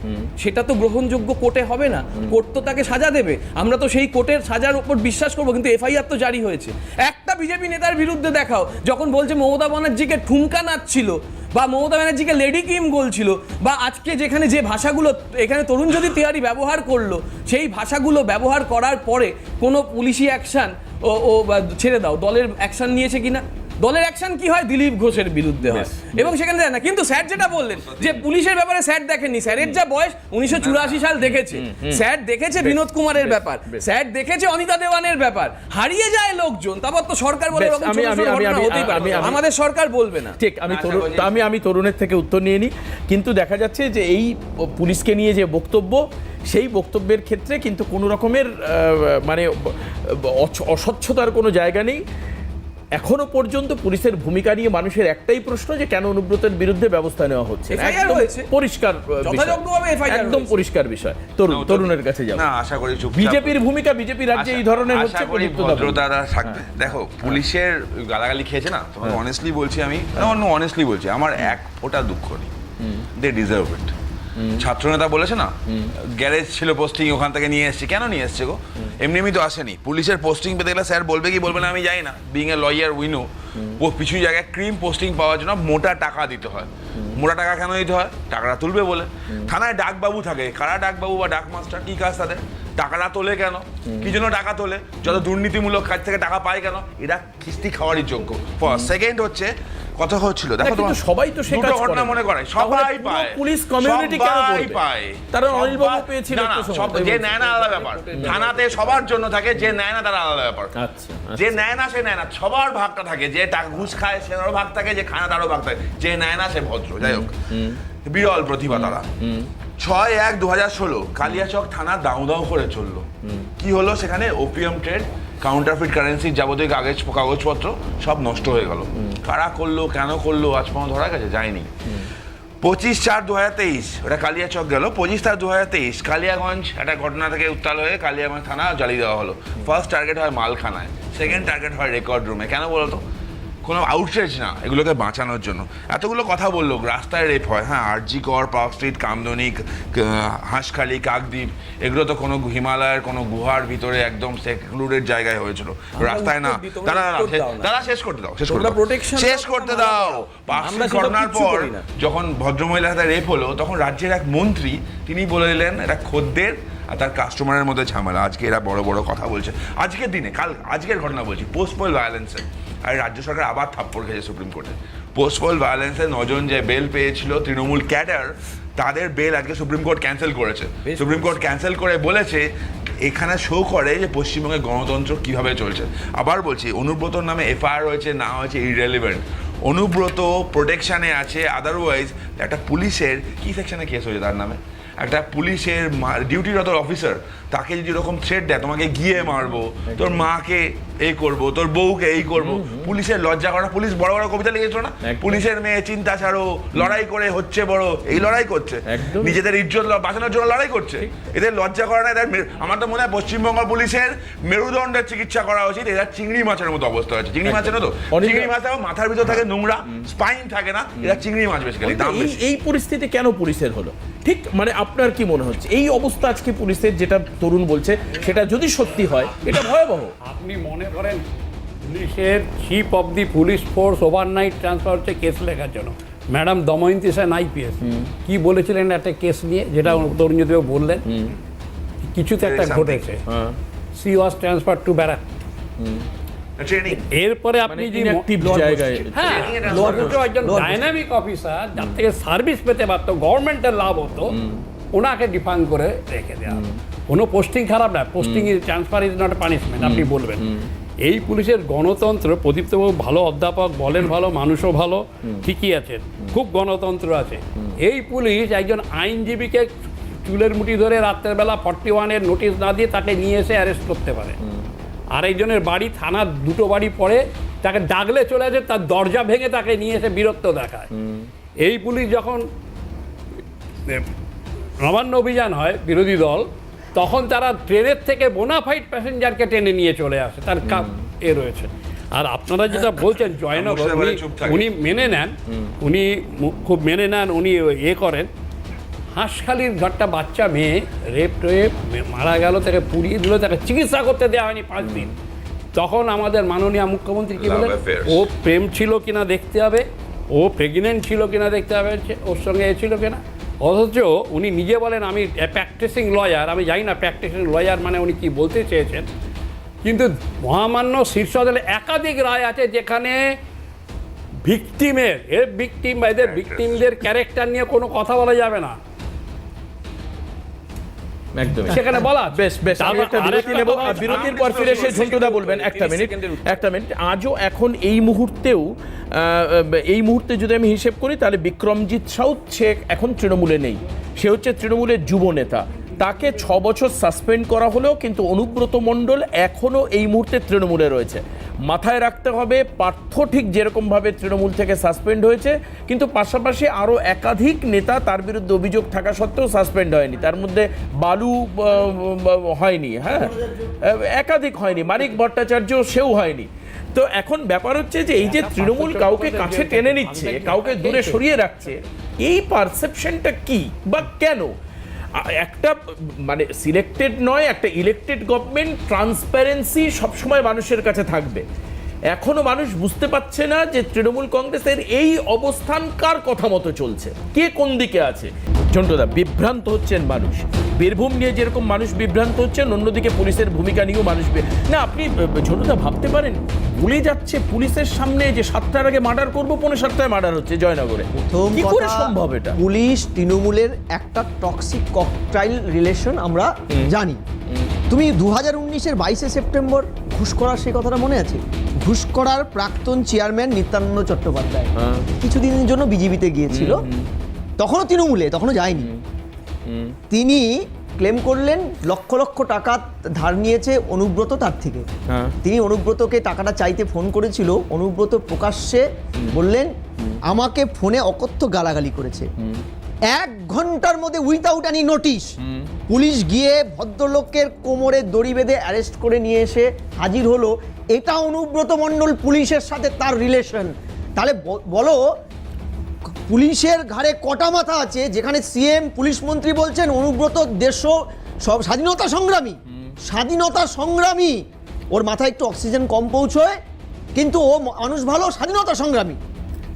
সেটা তো গ্রহণযোগ্য কোর্টে হবে না। কোর্ট তো তাকে সাজা দেবে, আমরা তো সেই কোর্টের সাজার উপর বিশ্বাস করবো, কিন্তু এফআইআর তো জারি হয়েছে। একটা বিজেপি নেতার বিরুদ্ধে দেখাও যখন বলছে মমতা ব্যানার্জিকে ঠুমকা নাচছিল, বা মমতা ব্যানার্জিকে লেডি কিম বলছিল, বা আজকে যেখানে যে ভাষাগুলো এখানে তরুণ যদি তিওয়ারি ব্যবহার করলো, সেই ভাষাগুলো ব্যবহার করার পরে কোনো পুলিশি অ্যাকশন ও ছেড়ে দাও, দলের অ্যাকশন নিয়েছে কিনা? দলের অ্যাকশন কি হয়? দিলীপ ঘোষের বিরুদ্ধে হয়, এবং সেখানে দেয় না। কিন্তু স্যার যেটা বললেন যে পুলিশের ব্যাপারে স্যার দেখেননি, স্যারের যা বয়স 1984 সাল দেখেছে, স্যার দেখেছে বিনোদ কুমারের ব্যাপার, স্যার দেখেছে অনিতা দেওয়ানের ব্যাপার, হারিয়ে যায় লোকজন, তারপর তো সরকার বলে আমাদের সরকার বলবে না। ঠিক, আমি তরুণের থেকে উত্তর নিয়ে নিই। কিন্তু দেখা যাচ্ছে যে এই পুলিশকে নিয়ে যে বক্তব্য, সেই বক্তব্যের ক্ষেত্রে কিন্তু কোনো রকমের মানে অস্বচ্ছতার কোনো জায়গা নেই। এখনো পর্যন্ত পুলিশের ভূমিকা নিয়ে মানুষের একটাই প্রশ্ন, যে কেন অনুব্রতের বিরুদ্ধে ব্যবস্থা নেওয়া হচ্ছে। পরিষ্কার, একদম পরিষ্কার বিষয়। তরুণের কাছে যাবো। আশা করি বিজেপির ভূমিকা, বিজেপি রাজ্যে এই ধরনের হচ্ছে। দেখো, পুলিশের গালাগালি খেয়েছে না, তোমাকে অনেস্টলি বলছি, আমি অনেস্টলি বলছি, আমার এক ফোঁটা দুঃখ নেই। They deserve it. ছাত্রনেতা বলেছে না, গ্যারেজ ছিল পোস্টিং, ওখান থেকে নিয়ে এসছে। কেন নিয়ে এসছে গো? এমনি তো আসেনি। পুলিশের পোস্টিং পেতে গেলে স্যার বলবে কি বলবে না আমি জানি না, being a lawyer we know, ও কিছু জায়গায় ক্রিম পোস্টিং পাওয়ার জন্য মোটা টাকা দিতে হয়। মোটা টাকা কেন দিতে হয়? টাকাটা তুলবে বলে। থানায় ডাকবাবু থাকে, কারা ডাকবাবু বা ডাক মাস্টার, কি কাজ তাদের? টাকাটা তোলে কেন, কি জন্য টাকা তোলে, যত দুর্নীতিমূলক কাজ থেকে টাকা পায় কেন, এরা কিস্তি খাওয়ারই যোগ্য। ফার্স্ট। সেকেন্ড হচ্ছে কথা হচ্ছিল, দেখো কিন্তু তোমার সবাই তো সে দুটো কাজ ঘটনা করে। মনে করে, তাহলে সবাই পুরো পায়, পুলিশ community কেন সবাই করবে? পায়। তারা অনিলবাবু পেয়েছিল না, একটা না, সময়, সব তাই যে বলছি। নেয় না আলাদা ব্যাপার, থানাতে সবার জন্য থাকে, যে নেয় না তারা আলাদা ব্যাপার। আচ্ছা, যে নেয় না সে নেয় না, সবার ভাগটা থাকে, যে টাকা ঘুষ খায় সেটারও ভাগ থাকে, যে খায় না তারও ভাগ থাকে, যে নেয় না সে ভদ্র। যাই হোক, বিরল প্রতিভা তারা। 6/1/2016 কালিয়াচক থানা দাউ দাউ করে চললো। কি হলো সেখানে? ওপিয়াম ট্রেড, কাউন্টারফিট কারেন্সি, যাবতীয় কাগজপত্র সব নষ্ট হয়ে গেল। কারা করলো, কেন করলো, আজ পর্যন্ত ধরা গেছে? যায়নি। 25/4/2023 ওটা কালিয়াচক গেল। 25/4/2023 কালিয়াগঞ্জ একটা ঘটনা থেকে উত্তাল হয়ে কালিয়াগঞ্জ থানা জ্বালিয়ে দেওয়া হলো। ফার্স্ট টার্গেট হয় মালখানায়, সেকেন্ড টার্গেট হয় রেকর্ড রুমে। কেন বলতো? কোনো আউটরেজ না, এগুলোকে বাঁচানোর জন্য। এতগুলো কথা বললো, রাস্তায় রেপ হয়, হ্যাঁ, আরজি কর, পার্ক স্ট্রিট, কামদুনি, হাঁসখালি, কাকদ্বীপ, এগুলো তো কোনো হিমালয়ের কোনো গুহার ভিতরে একদম সেক্লুডেড জায়গায় হয়েছিল, রাস্তায় না। দাদা শেষ করতে দাও, শেষ করতে দাও। পার্ক স্ট্রিট ঘটনার পর যখন ভদ্রমহিলার সাথে রেপ হলো, তখন রাজ্যের এক মন্ত্রী তিনি বলে দিলেন এটা খদ্দের আর তার কাস্টমারের মধ্যে ঝামেলা। আজকে এরা বড় বড় কথা বলছে, আজকের দিনে, আজকের ঘটনা বলছি, পোস্টপোল ভায়োলেন্সে। আর রাজ্য সরকার আবার থাপ্পড় খেয়েছে সুপ্রিম কোর্টে। পোস্টপোল ভায়োলেন্সে 9 জন যে বেল পেয়েছিল তৃণমূল ক্যাডার, তাদের বেল আজকে সুপ্রিম কোর্ট ক্যান্সেল করেছে। সুপ্রিম কোর্ট ক্যান্সেল করে বলেছে এখানে শো করে যে পশ্চিমবঙ্গের গণতন্ত্র কিভাবে চলছে। আবার বলছি, অনুব্রতর নামে এফআইআর হয়েছে, না হয়েছে ইররেলিভেন্ট। অনুব্রত প্রোটেকশানে আছে, আদারওয়াইজ একটা পুলিশের কি সেকশনে কেস হয়েছে তার নামে, একটা পুলিশের ডিউটিরত অফিসার, তাকে যদি এরকম থ্রেট দেয় তোমাকে গিয়ে মারবো, তোর মাকে এই করবো, তোর বউকে এই করবো, পুলিশের লজ্জা করা। পুলিশ বড় বড় কবিতা লিখেছো না, পুলিশের মেয়ে চিন্তা ছাড়ো, লড়াই করে হচ্ছে বড়, এই লড়াই করছে, নিজেদের ইজ্জত বাঁচানোর জন্য লড়াই করছে। এদের লজ্জা করা না। এদের আমার তো মনে হয় পশ্চিমবঙ্গ পুলিশের মেরুদণ্ডের চিকিৎসা করা উচিত। এরা চিংড়ি মাছের মতো অবস্থা হয়েছে। চিংড়ি মাছের মতো, চিংড়ি মাছ মাথার ভিতর থাকে নোংরা, স্পাইন থাকে না, এরা চিংড়ি মাছ বেসিক্যালি। এই পরিস্থিতি কেন পুলিশের হলো? ঠিক মানে আপনার কি মনে হচ্ছে এই অবস্থা আজকে পুলিশের, যেটা তরুণ বলছে সেটা যদি সত্যি হয় এটা ভয়াবহ? আপনি মনে করেন পুলিশের chief of the police force overnight transfer হচ্ছে কেস লেখার জন্য। ম্যাডাম দময়ন্তী সেন আইপিএস কি বলেছিলেন একটা কেস নিয়ে, যেটা তরুণজ্যোতিবাবু বললেন, কিছুতে একটা ঘটেছে, she was transfer to barrack. এরপরে আপনি যে একজন ডাইনামিক অফিসার যার থেকে সার্ভিস পেতে পারতো, গভর্নমেন্টের লাভ হতো, ওনাকে ডিফাইন করে রেখে দেওয়া। কোনো পোস্টিং খারাপ না, posting is transfer is not a punishment. আপনি বলবেন এই পুলিশের গণতন্ত্র, প্রদীপ্তবাবু ভালো অধ্যাপক, বলেন ভালো, মানুষও ভালো, ঠিকই আছেন, খুব গণতন্ত্র আছে। এই পুলিশ একজন আইনজীবীকে চুলের মুঠি ধরে রাত্রেবেলা 41-এর নোটিশ না দিয়ে তাকে নিয়ে এসে অ্যারেস্ট করতে পারে। আরেকজনের বাড়ি, থানার 2টো বাড়ি পরে তাকে ডাকলে চলে আসে, তার দরজা ভেঙে তাকে নিয়ে এসে বীরত্ব দেখায়। এই পুলিশ যখন নবান্ন অভিযান হয় বিরোধী দল, তখন তারা ট্রেনের থেকে বোনাফাইড প্যাসেঞ্জারকে টেনে নিয়ে চলে আসে, তার এ রয়েছে। আর আপনারা যেটা বলছেন জয়নগর, উনি মেনে নেন, উনি খুব মেনে নেন, উনি এ করেন। হাঁসখালির ঘরটা বাচ্চা মেয়ে রেপ মারা গেল, তাকে পুড়িয়ে দিল, তাকে চিকিৎসা করতে দেওয়া হয়নি 5 দিন। তখন আমাদের মাননীয় মুখ্যমন্ত্রী কি বলেন, ও প্রেম ছিল কিনা দেখতে হবে, ও প্রেগনেন্ট ছিল কিনা দেখতে হবে, ওর সঙ্গে এ ছিল কিনা। অথচ উনি নিজে বলেন আমি প্র্যাকটিসিং লয়ার। আমি জানি না প্র্যাকটিসিং লয়ার মানে উনি কি বলতে চেয়েছেন, কিন্তু মহামান্য শীর্ষ আদালতে একাধিক রায় আছে যেখানে এদের ভিকটিমদের ক্যারেক্টার নিয়ে কোনো কথা বলা যাবে না, সেখানে বলা। বিরতির পর ফিরে এসে ঝন্টুদা বলবেন। একটা মিনিট। আজও এখন এই মুহূর্তে যদি আমি হিসেব করি, তাহলে বিক্রমজিৎ সাউথ সে এখন তৃণমূলে নেই, সে হচ্ছে তৃণমূলের যুব নেতা। তাকে 6 বছর সাসপেন্ড করা হলেও কিন্তু অনুব্রত মণ্ডল এখনও এই মুহূর্তে তৃণমূলে রয়েছে। মাথায় রাখতে হবে, পার্থ ঠিক যেরকমভাবে তৃণমূল থেকে সাসপেন্ড হয়েছে, কিন্তু পাশাপাশি আরও একাধিক নেতা তার বিরুদ্ধে অভিযোগ থাকা সত্ত্বেও সাসপেন্ড হয়নি। তার মধ্যে বালু হয়নি, হ্যাঁ, একাধিক হয়নি, মানিক ভট্টাচার্য সেও হয়নি। তো এখন ব্যাপার হচ্ছে যে এই যে তৃণমূল কাউকে কাছে টেনে নিচ্ছে, কাউকে দূরে সরিয়ে রাখছে, এই পারসেপশনটা কি বা কেন? একটা মানে সিলেক্টেড নয়, একটা ইলেক্টেড গভর্নমেন্ট, ট্রান্সপারেন্সি সবসময় মানুষের কাছে থাকবে। এখনো মানুষ বুঝতে পারছে না যে তৃণমূল কংগ্রেসের এই অবস্থান কার কথা মতো চলছে, কে কোন দিকে আছে। ঝন্টুদা, বিভ্রান্ত হচ্ছেন মানুষ, বীরভূম নিয়ে যেরকম মানুষ বিভ্রান্ত হচ্ছেন, অন্যদিকে পুলিশের ভূমিকা নিয়েও মানুষ না, আপনি ঝন্টুদা ভাবতে পারেন বলে যাচ্ছে পুলিশের সামনে যে 7টার আগে মার্ডার করবো, 6:45 মার্ডার হচ্ছে জয়নগরে। প্রথম কি করে কথা, সম্ভব এটা? পুলিশ তৃণমূলের একটা টক্সিক ককটাইল রিলেশন আমরা জানি। তুমি 2019-এর 22শে সেপ্টেম্বর ঘুষ করার সেই কথাটা মনে আছে? ঘুষ করার প্রাক্তন চেয়ারম্যান নিত্যানন্দ চট্টোপাধ্যায় কিছুদিনের জন্য বিজেপিতে গিয়েছিল, তখনও তৃণমূলে, তখনও যায়নি। তিনি ক্লেম করলেন লক্ষ লক্ষ টাকা ধার নিয়েছে অনুব্রত তার থেকে। তিনি অনুব্রতকে টাকাটা চাইতে ফোন করেছিল, অনুব্রত প্রকাশ্যে বললেন আমাকে ফোনে অকথ্য গালাগালি করেছে। 1 ঘন্টার মধ্যে উইথাউট এনি নোটিশ পুলিশ গিয়ে ভদ্রলোকের কোমরে দড়ি বেঁধে অ্যারেস্ট করে নিয়ে এসে হাজির হলো। এটা অনুব্রত মণ্ডল পুলিশের সাথে তার রিলেশন। তাহলে বলো পুলিশের ঘাড়ে কটা মাথা আছে, যেখানে সিএম পুলিশ মন্ত্রী বলছেন অনুব্রত দেশ সব স্বাধীনতা সংগ্রামী, ওর মাথায় একটু অক্সিজেন কম পৌঁছয়, কিন্তু ও মানুষ ভালো, স্বাধীনতা সংগ্রামী।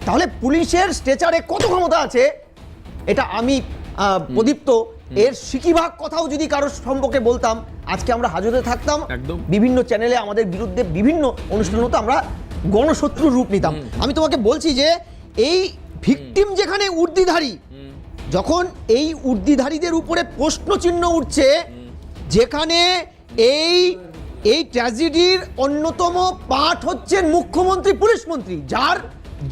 তাহলে পুলিশের স্ট্রেচারে কত ক্ষমতা আছে, এটা আমি প্রদীপ্ত এর সিকিভাগ কথাও যদি কারোর সম্পর্কে বলতাম, আজকে আমরা হাজতে থাকতাম, বিভিন্ন চ্যানেলে আমাদের বিরুদ্ধে বিভিন্ন অনুষ্ঠান হতো, আমরা গণশত্রুর রূপ নিতাম। আমি তোমাকে বলছি যে এই ভিকটিম যেখানে উর্দিধারী, যখন এই উর্দিধারীদের উপরে প্রশ্নচিহ্ন উঠছে, যেখানে এই ট্র্যাজেডির অন্যতম পাঠ হচ্ছেন মুখ্যমন্ত্রী, পুলিশ মন্ত্রী,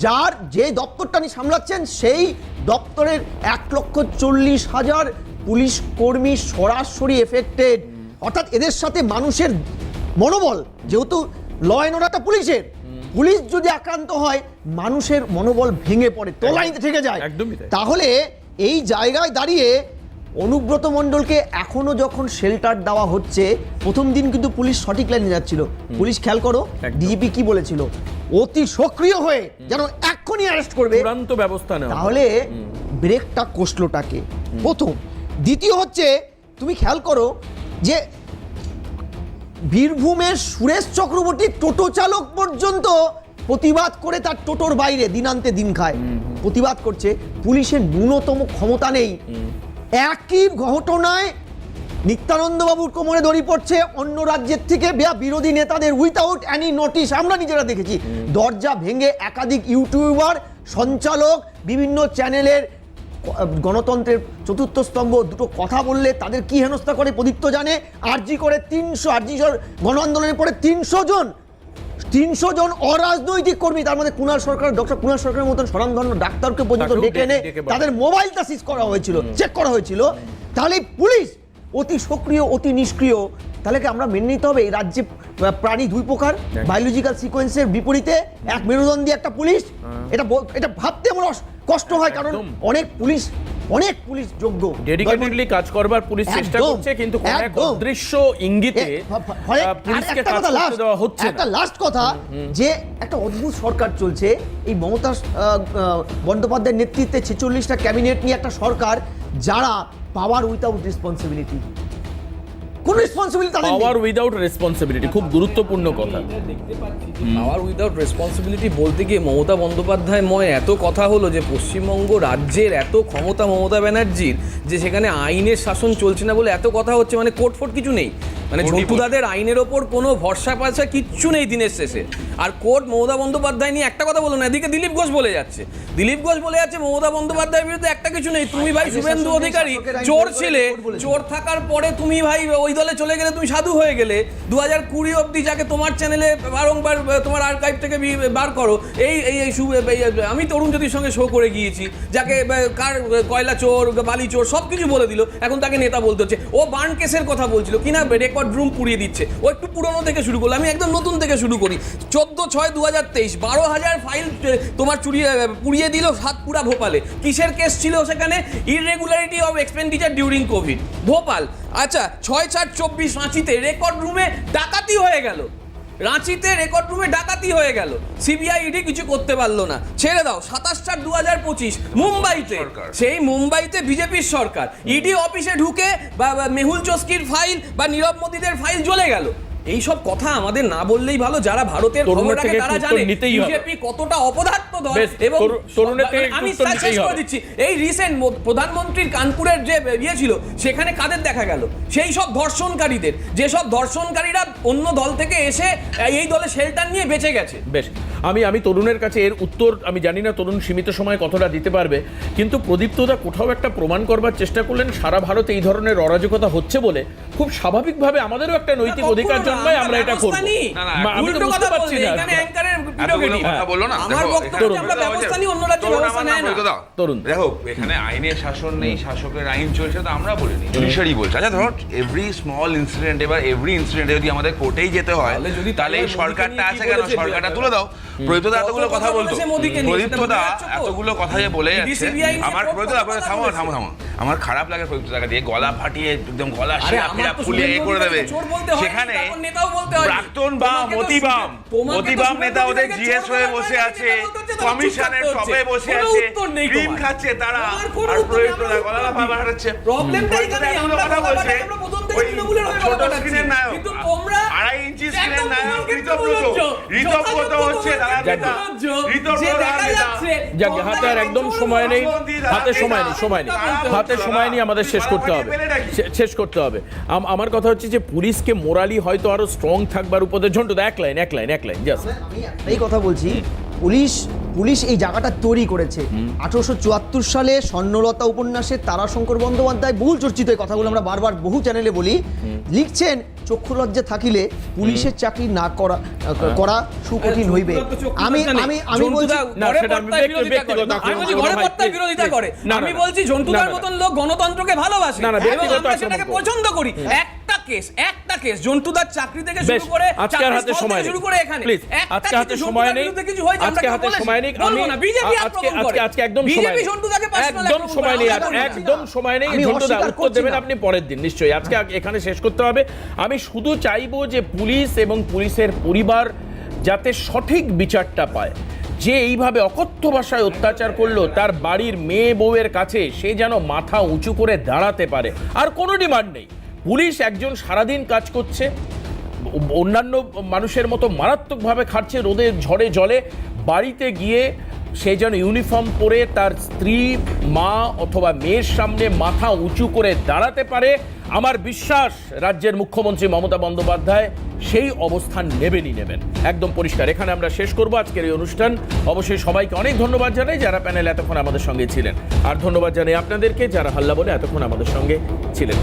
যার যে দপ্তরটা তিনি সামলাচ্ছেন, সেই দপ্তরের 1,40,000 পুলিশ কর্মী সরাসরি এফেক্টেড। অর্থাৎ এদের সাথে মানুষের মনোবল, যেহেতু ল অ্যান্ড অর্ডারটা পুলিশের, পুলিশ যদি আক্রান্ত হয় মানুষের মনোবল ভেঙে পড়ে, তলানিতে থেকে যায়। তাহলে এই জায়গায় দাঁড়িয়ে অনুব্রত মণ্ডলকে এখনো যখন শেল্টার দেওয়া হচ্ছে, প্রথম দিন কিন্তু পুলিশ সঠিক লাইনে যাচ্ছিল। পুলিশ খেয়াল করো ডিজিপি কি বলেছিল, অতি সক্রিয় হয়ে যেন এক্ষুনি অ্যারেস্ট করবে, চূড়ান্ত ব্যবস্থা নেওয়া। তাহলে ব্রেকটা কষলোটাকে প্রথম। দ্বিতীয় হচ্ছে তুমি খেয়াল করো যে বীরভূমের সুরেশ চক্রবর্তী টোটো চালক পর্যন্ত প্রতিবাদ করে তার টোটোর বাইরে দিনান্তে দিন খায়, প্রতিবাদ করছে। পুলিশের ন্যূনতম ক্ষমতা নেই। একই ঘটনায় নিত্যানন্দ বাবুর কোমরে দড়ি পড়ছে অন্য রাজ্যের থেকে বিরোধী নেতাদের উইথাউট এনি নোটিশ, আমরা নিজেরা দেখেছি। দরজা ভেঙে একাধিক ইউটিউবার, সঞ্চালক, বিভিন্ন চ্যানেলের গণতন্ত্রের চতুর্থ স্তম্ভ দুটো কথা বললে তাদের কি হেনস্থা করে প্রদীপ্ত জানে। আরজি করে 300 গণ আন্দোলনের পরে 300 জন অরাজনৈতিক কর্মী, তার মধ্যে কুণাল সরকার, ডক্টর কুণাল সরকারের মতন স্বনামধন্য ডাক্তারকে পর্যন্ত ডেকে এনে তাদের মোবাইলটা সিজ করা হয়েছিল, চেক করা হয়েছিল। তাহলে পুলিশ অতি সক্রিয়, অতি নিষ্ক্রিয়। তাহলে কি আমরা মেনে নিতে হবে এই রাজ্যে প্রাণী 2 প্রকার, বায়োলজিক্যাল সিকোয়েন্সের বিপরীতে এক মেরুদণ্ডী একটা পুলিশ? এটা ভাবতে আমার কষ্ট হয়, কারণ অনেক পুলিশ যোগ্য, ডেডিকেটেডলি কাজ করবার পুলিশ চেষ্টা করছে, কিন্তু এক অদৃশ্য ইঙ্গিতে পুলিশকে কাজ করতে দেওয়া হচ্ছে না। একটা লাস্ট কথা, যে একটা অদ্ভুত সরকার চলছে, এই মমতা বন্দ্যোপাধ্যায়ের নেতৃত্বে 46টা ক্যাবিনেট নিয়ে একটা সরকার, যারা পাওয়ার উইথাউট রেসপন্সিবিলিটি, কোন রেসপন্সিবিলিটি তাদের নেই। পাওয়ার উইদাউট রেসপন্সিবিলিটি খুব গুরুত্বপূর্ণ কথা। পাওয়ার উইদাউট রেসপন্সিবিলিটি বলতে গিয়ে মমতা বন্দ্যোপাধ্যায়ময় এত কথা হলো যে পশ্চিমবঙ্গ রাজ্যের এত ক্ষমতা মমতা ব্যানার্জির, যে সেখানে আইনের শাসন চলছে না বলে এত কথা হচ্ছে, মানে কোর্ট ফোর্ট কিছু নেই, মানে ঝন্টুদাদের আইনের ওপর কোনো ভরসা পাশা কিচ্ছু নেই দিনের শেষে। আর কোর্ট মমতা বন্দ্যোপাধ্যায় নিয়ে একটা কথা বলো না, এদিকে দিলীপ ঘোষ বলে যাচ্ছে মমতা বন্দ্যোপাধ্যায়ের বিরুদ্ধে একটা কিছু নেই। তুমি ভাই শুভেন্দু অধিকারী চোর ছিলে, চোর থাকার পরে তুমি ভাই ওই দলে চলে গেলে, তুমি সাধু হয়ে গেলে। 2020 অবধি যাকে তোমার চ্যানেলে বারংবার তোমার আর্কাইভ থেকে বার করো, আমি তরুণ জ্যোতির সঙ্গে শো করে গিয়েছি, যাকে কার কয়লা চোর, বালি চোর সব কিছু বলে দিল, এখন তাকে নেতা বলতে হচ্ছে। ও বার্ন কেসের কথা বলছিল কিনা, রেকর্ড রুম পুড়িয়ে দিচ্ছে। ও একটু পুরনো থেকে শুরু করলো, আমি একদম নতুন থেকে শুরু করি। 14/6/2023 12,000 ফাইল তোমার পুড়িয়ে দিল সাতপুরা ভোপালে। কিসের কেস ছিল সেখানে? Irregularity of expenditure during COVID, Bhopal. আচ্ছা 6/4/24 রাঁচিতে রেকর্ড রুমে ডাকাতি হয়ে গেল, হয়ে গেল। সিবিআই ইডি কিছু করতে পারলো না, ছেড়ে দাও। 27/4/2025 মুম্বাইতে, সেই মুম্বাইতে বিজেপির সরকার, ইডি অফিসে ঢুকে বা মেহুল চস্কির ফাইল বা নীরব মোদীদের ফাইল জ্বলে গেল। এইসব কথা আমাদের না বললেই ভালো। যারা ভারতের খবর তরুণের রাখে থেকে তারা উত্তর জানে নিতেই হবে। বিজেপি কতটা অপদার্থ দল। বেশ, এবং তরুণের থেকে আমি উত্তর শেষ নিতেই করে হবে। দিচ্ছি, এই রিসেন্ট প্রধানমন্ত্রীর কানপুরের যে ইয়ে ছিল সেখানে কাদের দেখা গেল? সেই সব ধর্ষণকারীদের, যেসব ধর্ষণকারীরা অন্য দল থেকে এসে এই দলে শেল্টার নিয়ে বেঁচে গেছে। বেশ, আমি তরুণের কাছে এর উত্তর আমি জানি না তরুণ সীমিত সময় কতটা দিতে পারবে, কিন্তু প্রদীপ্তদা কোথাও একটা প্রমাণ করবার চেষ্টা করলেন সারা ভারতে এই ধরনের অরাজকতা হচ্ছে বলে খুব স্বাভাবিকভাবে আমাদেরও একটা নৈতিক অধিকার জন্মায়, আমরা এটা করব। আমি তো বুঝতে পারছি না। কথা বলো না, আমার বক্তব্য আমরা ব্যবস্থা নিই, অন্য রাজ্য ব্যবস্থা নেয় না। তরুণ দেখো, এখানে আইনের শাসন নেই, শাসকের আইন চলছে, তো আমরা বলিনি, জুডিশিয়ারি বলছে। আচ্ছা ধর, এভরি স্মল ইনসিডেন্ট, এবার এভরি ইনসিডেন্টে যদি আমাদের কোর্টেই যেতে হয়, তাহলে এই সরকারটা আছে কেন? সরকারটা তুলে দাও। প্রদীপ্তদা এতগুলো কথা বলতো, প্রদীপ্তদা এতগুলো কথা যে বলে যাচ্ছে, আমার প্রদীপ্তদা থামো থামো থামো, আমার খারাপ লাগে প্রদীপ্তদাকে দিয়ে গলা ফাটিয়ে একদম গলা শিরা ফুলিয়ে এ করে দেবে। সেখানে প্রাক্তন বা মতিবাম নেতা ওদের জিএস হয়ে বসে আছে, কমিশনের টপে বসে আছে, ক্রিম খাচ্ছে তারা, আর প্রদীপ্তদা গলা ফাটাচ্ছে। প্রদীপ্তদা এতগুলো কথা বলছে, ওই ছোট স্ক্রিনের নায়ক, 2.5 ইঞ্চি স্ক্রিনের নায়ক ঋতব্রত হচ্ছে তারা নেতা, যাক, হাতে আর একদম সময় নেই, হাতে সময় নেই, আমাদের শেষ করতে হবে। আমার কথা হচ্ছে যে পুলিশকে মোরালি হয়তো আরো স্ট্রং থাকবার উপদেশ। ঝন্টুদা এক লাইন জাস্ট। আমি এই কথা বলছি, পুলিশ এই জায়গাটা তৈরি করেছে 1874 সালে স্বর্ণলতা উপন্যাসে তারাশঙ্কর বন্দ্যোপাধ্যায় বহুল চর্চিত এই কথাগুলো আমরা বারবার বহু চ্যানেলে বলি, লিখছেন চক্ষু লজ্জা থাকিলে পুলিশের চাকরি না করা সুকঠিন হইবে। আমি বলছি আমি বলছি ঝন্টুদার মতন লোক গণতন্ত্রকে ভালোবাসে এবং আমরা সেটাকে পছন্দ করি। একটা কেস ঝন্টুদার চাকরি থেকে শুরু করে আজকে হাতে সময় শুরু করে এখানে আজকে হাতে সময় নেই, আজকে হাতে সময় নেই, আজকে একদম সময় নেই, একদম সময় নেই। ঝন্টুদা উত্তর দেবেন আপনি পরের দিন নিশ্চয়ই, আজকে এখানে শেষ করতে হবে। আমি শুধু চাইবো যে পুলিশ এবং পুলিশের পরিবার যাতে সঠিক বিচারটা পায়। যে এইভাবে অকথ্য ভাষায় অত্যাচার করলো তার বাড়ির মেয়ে বউয়ের কাছে সে যেন মাথা উঁচু করে দাঁড়াতে পারে। আর কোনো ডিমান্ড নেই, পুলিশ একজন সারাদিন কাজ করছে, অন্যান্য মানুষের মতো মারাত্মকভাবে খাটছে রোদে ঝড়ে জলে, বাড়িতে গিয়ে সে যেন ইউনিফর্ম পরে তার স্ত্রী, মা অথবা মেয়ের সামনে মাথা উঁচু করে দাঁড়াতে পারে। আমার বিশ্বাস রাজ্যের মুখ্যমন্ত্রী মমতা বন্দ্যোপাধ্যায় সেই অবস্থান নেবেন, একদম পরিষ্কার। এখানে আমরা শেষ করব আজকের এই অনুষ্ঠান। অবশ্যই সবাইকে অনেক ধন্যবাদ জানাই যারা প্যানেল এতক্ষণ আমাদের সঙ্গে ছিলেন, আর ধন্যবাদ জানাই আপনাদেরকে যারা হাল্লা বলে এতক্ষণ আমাদের সঙ্গে ছিলেন।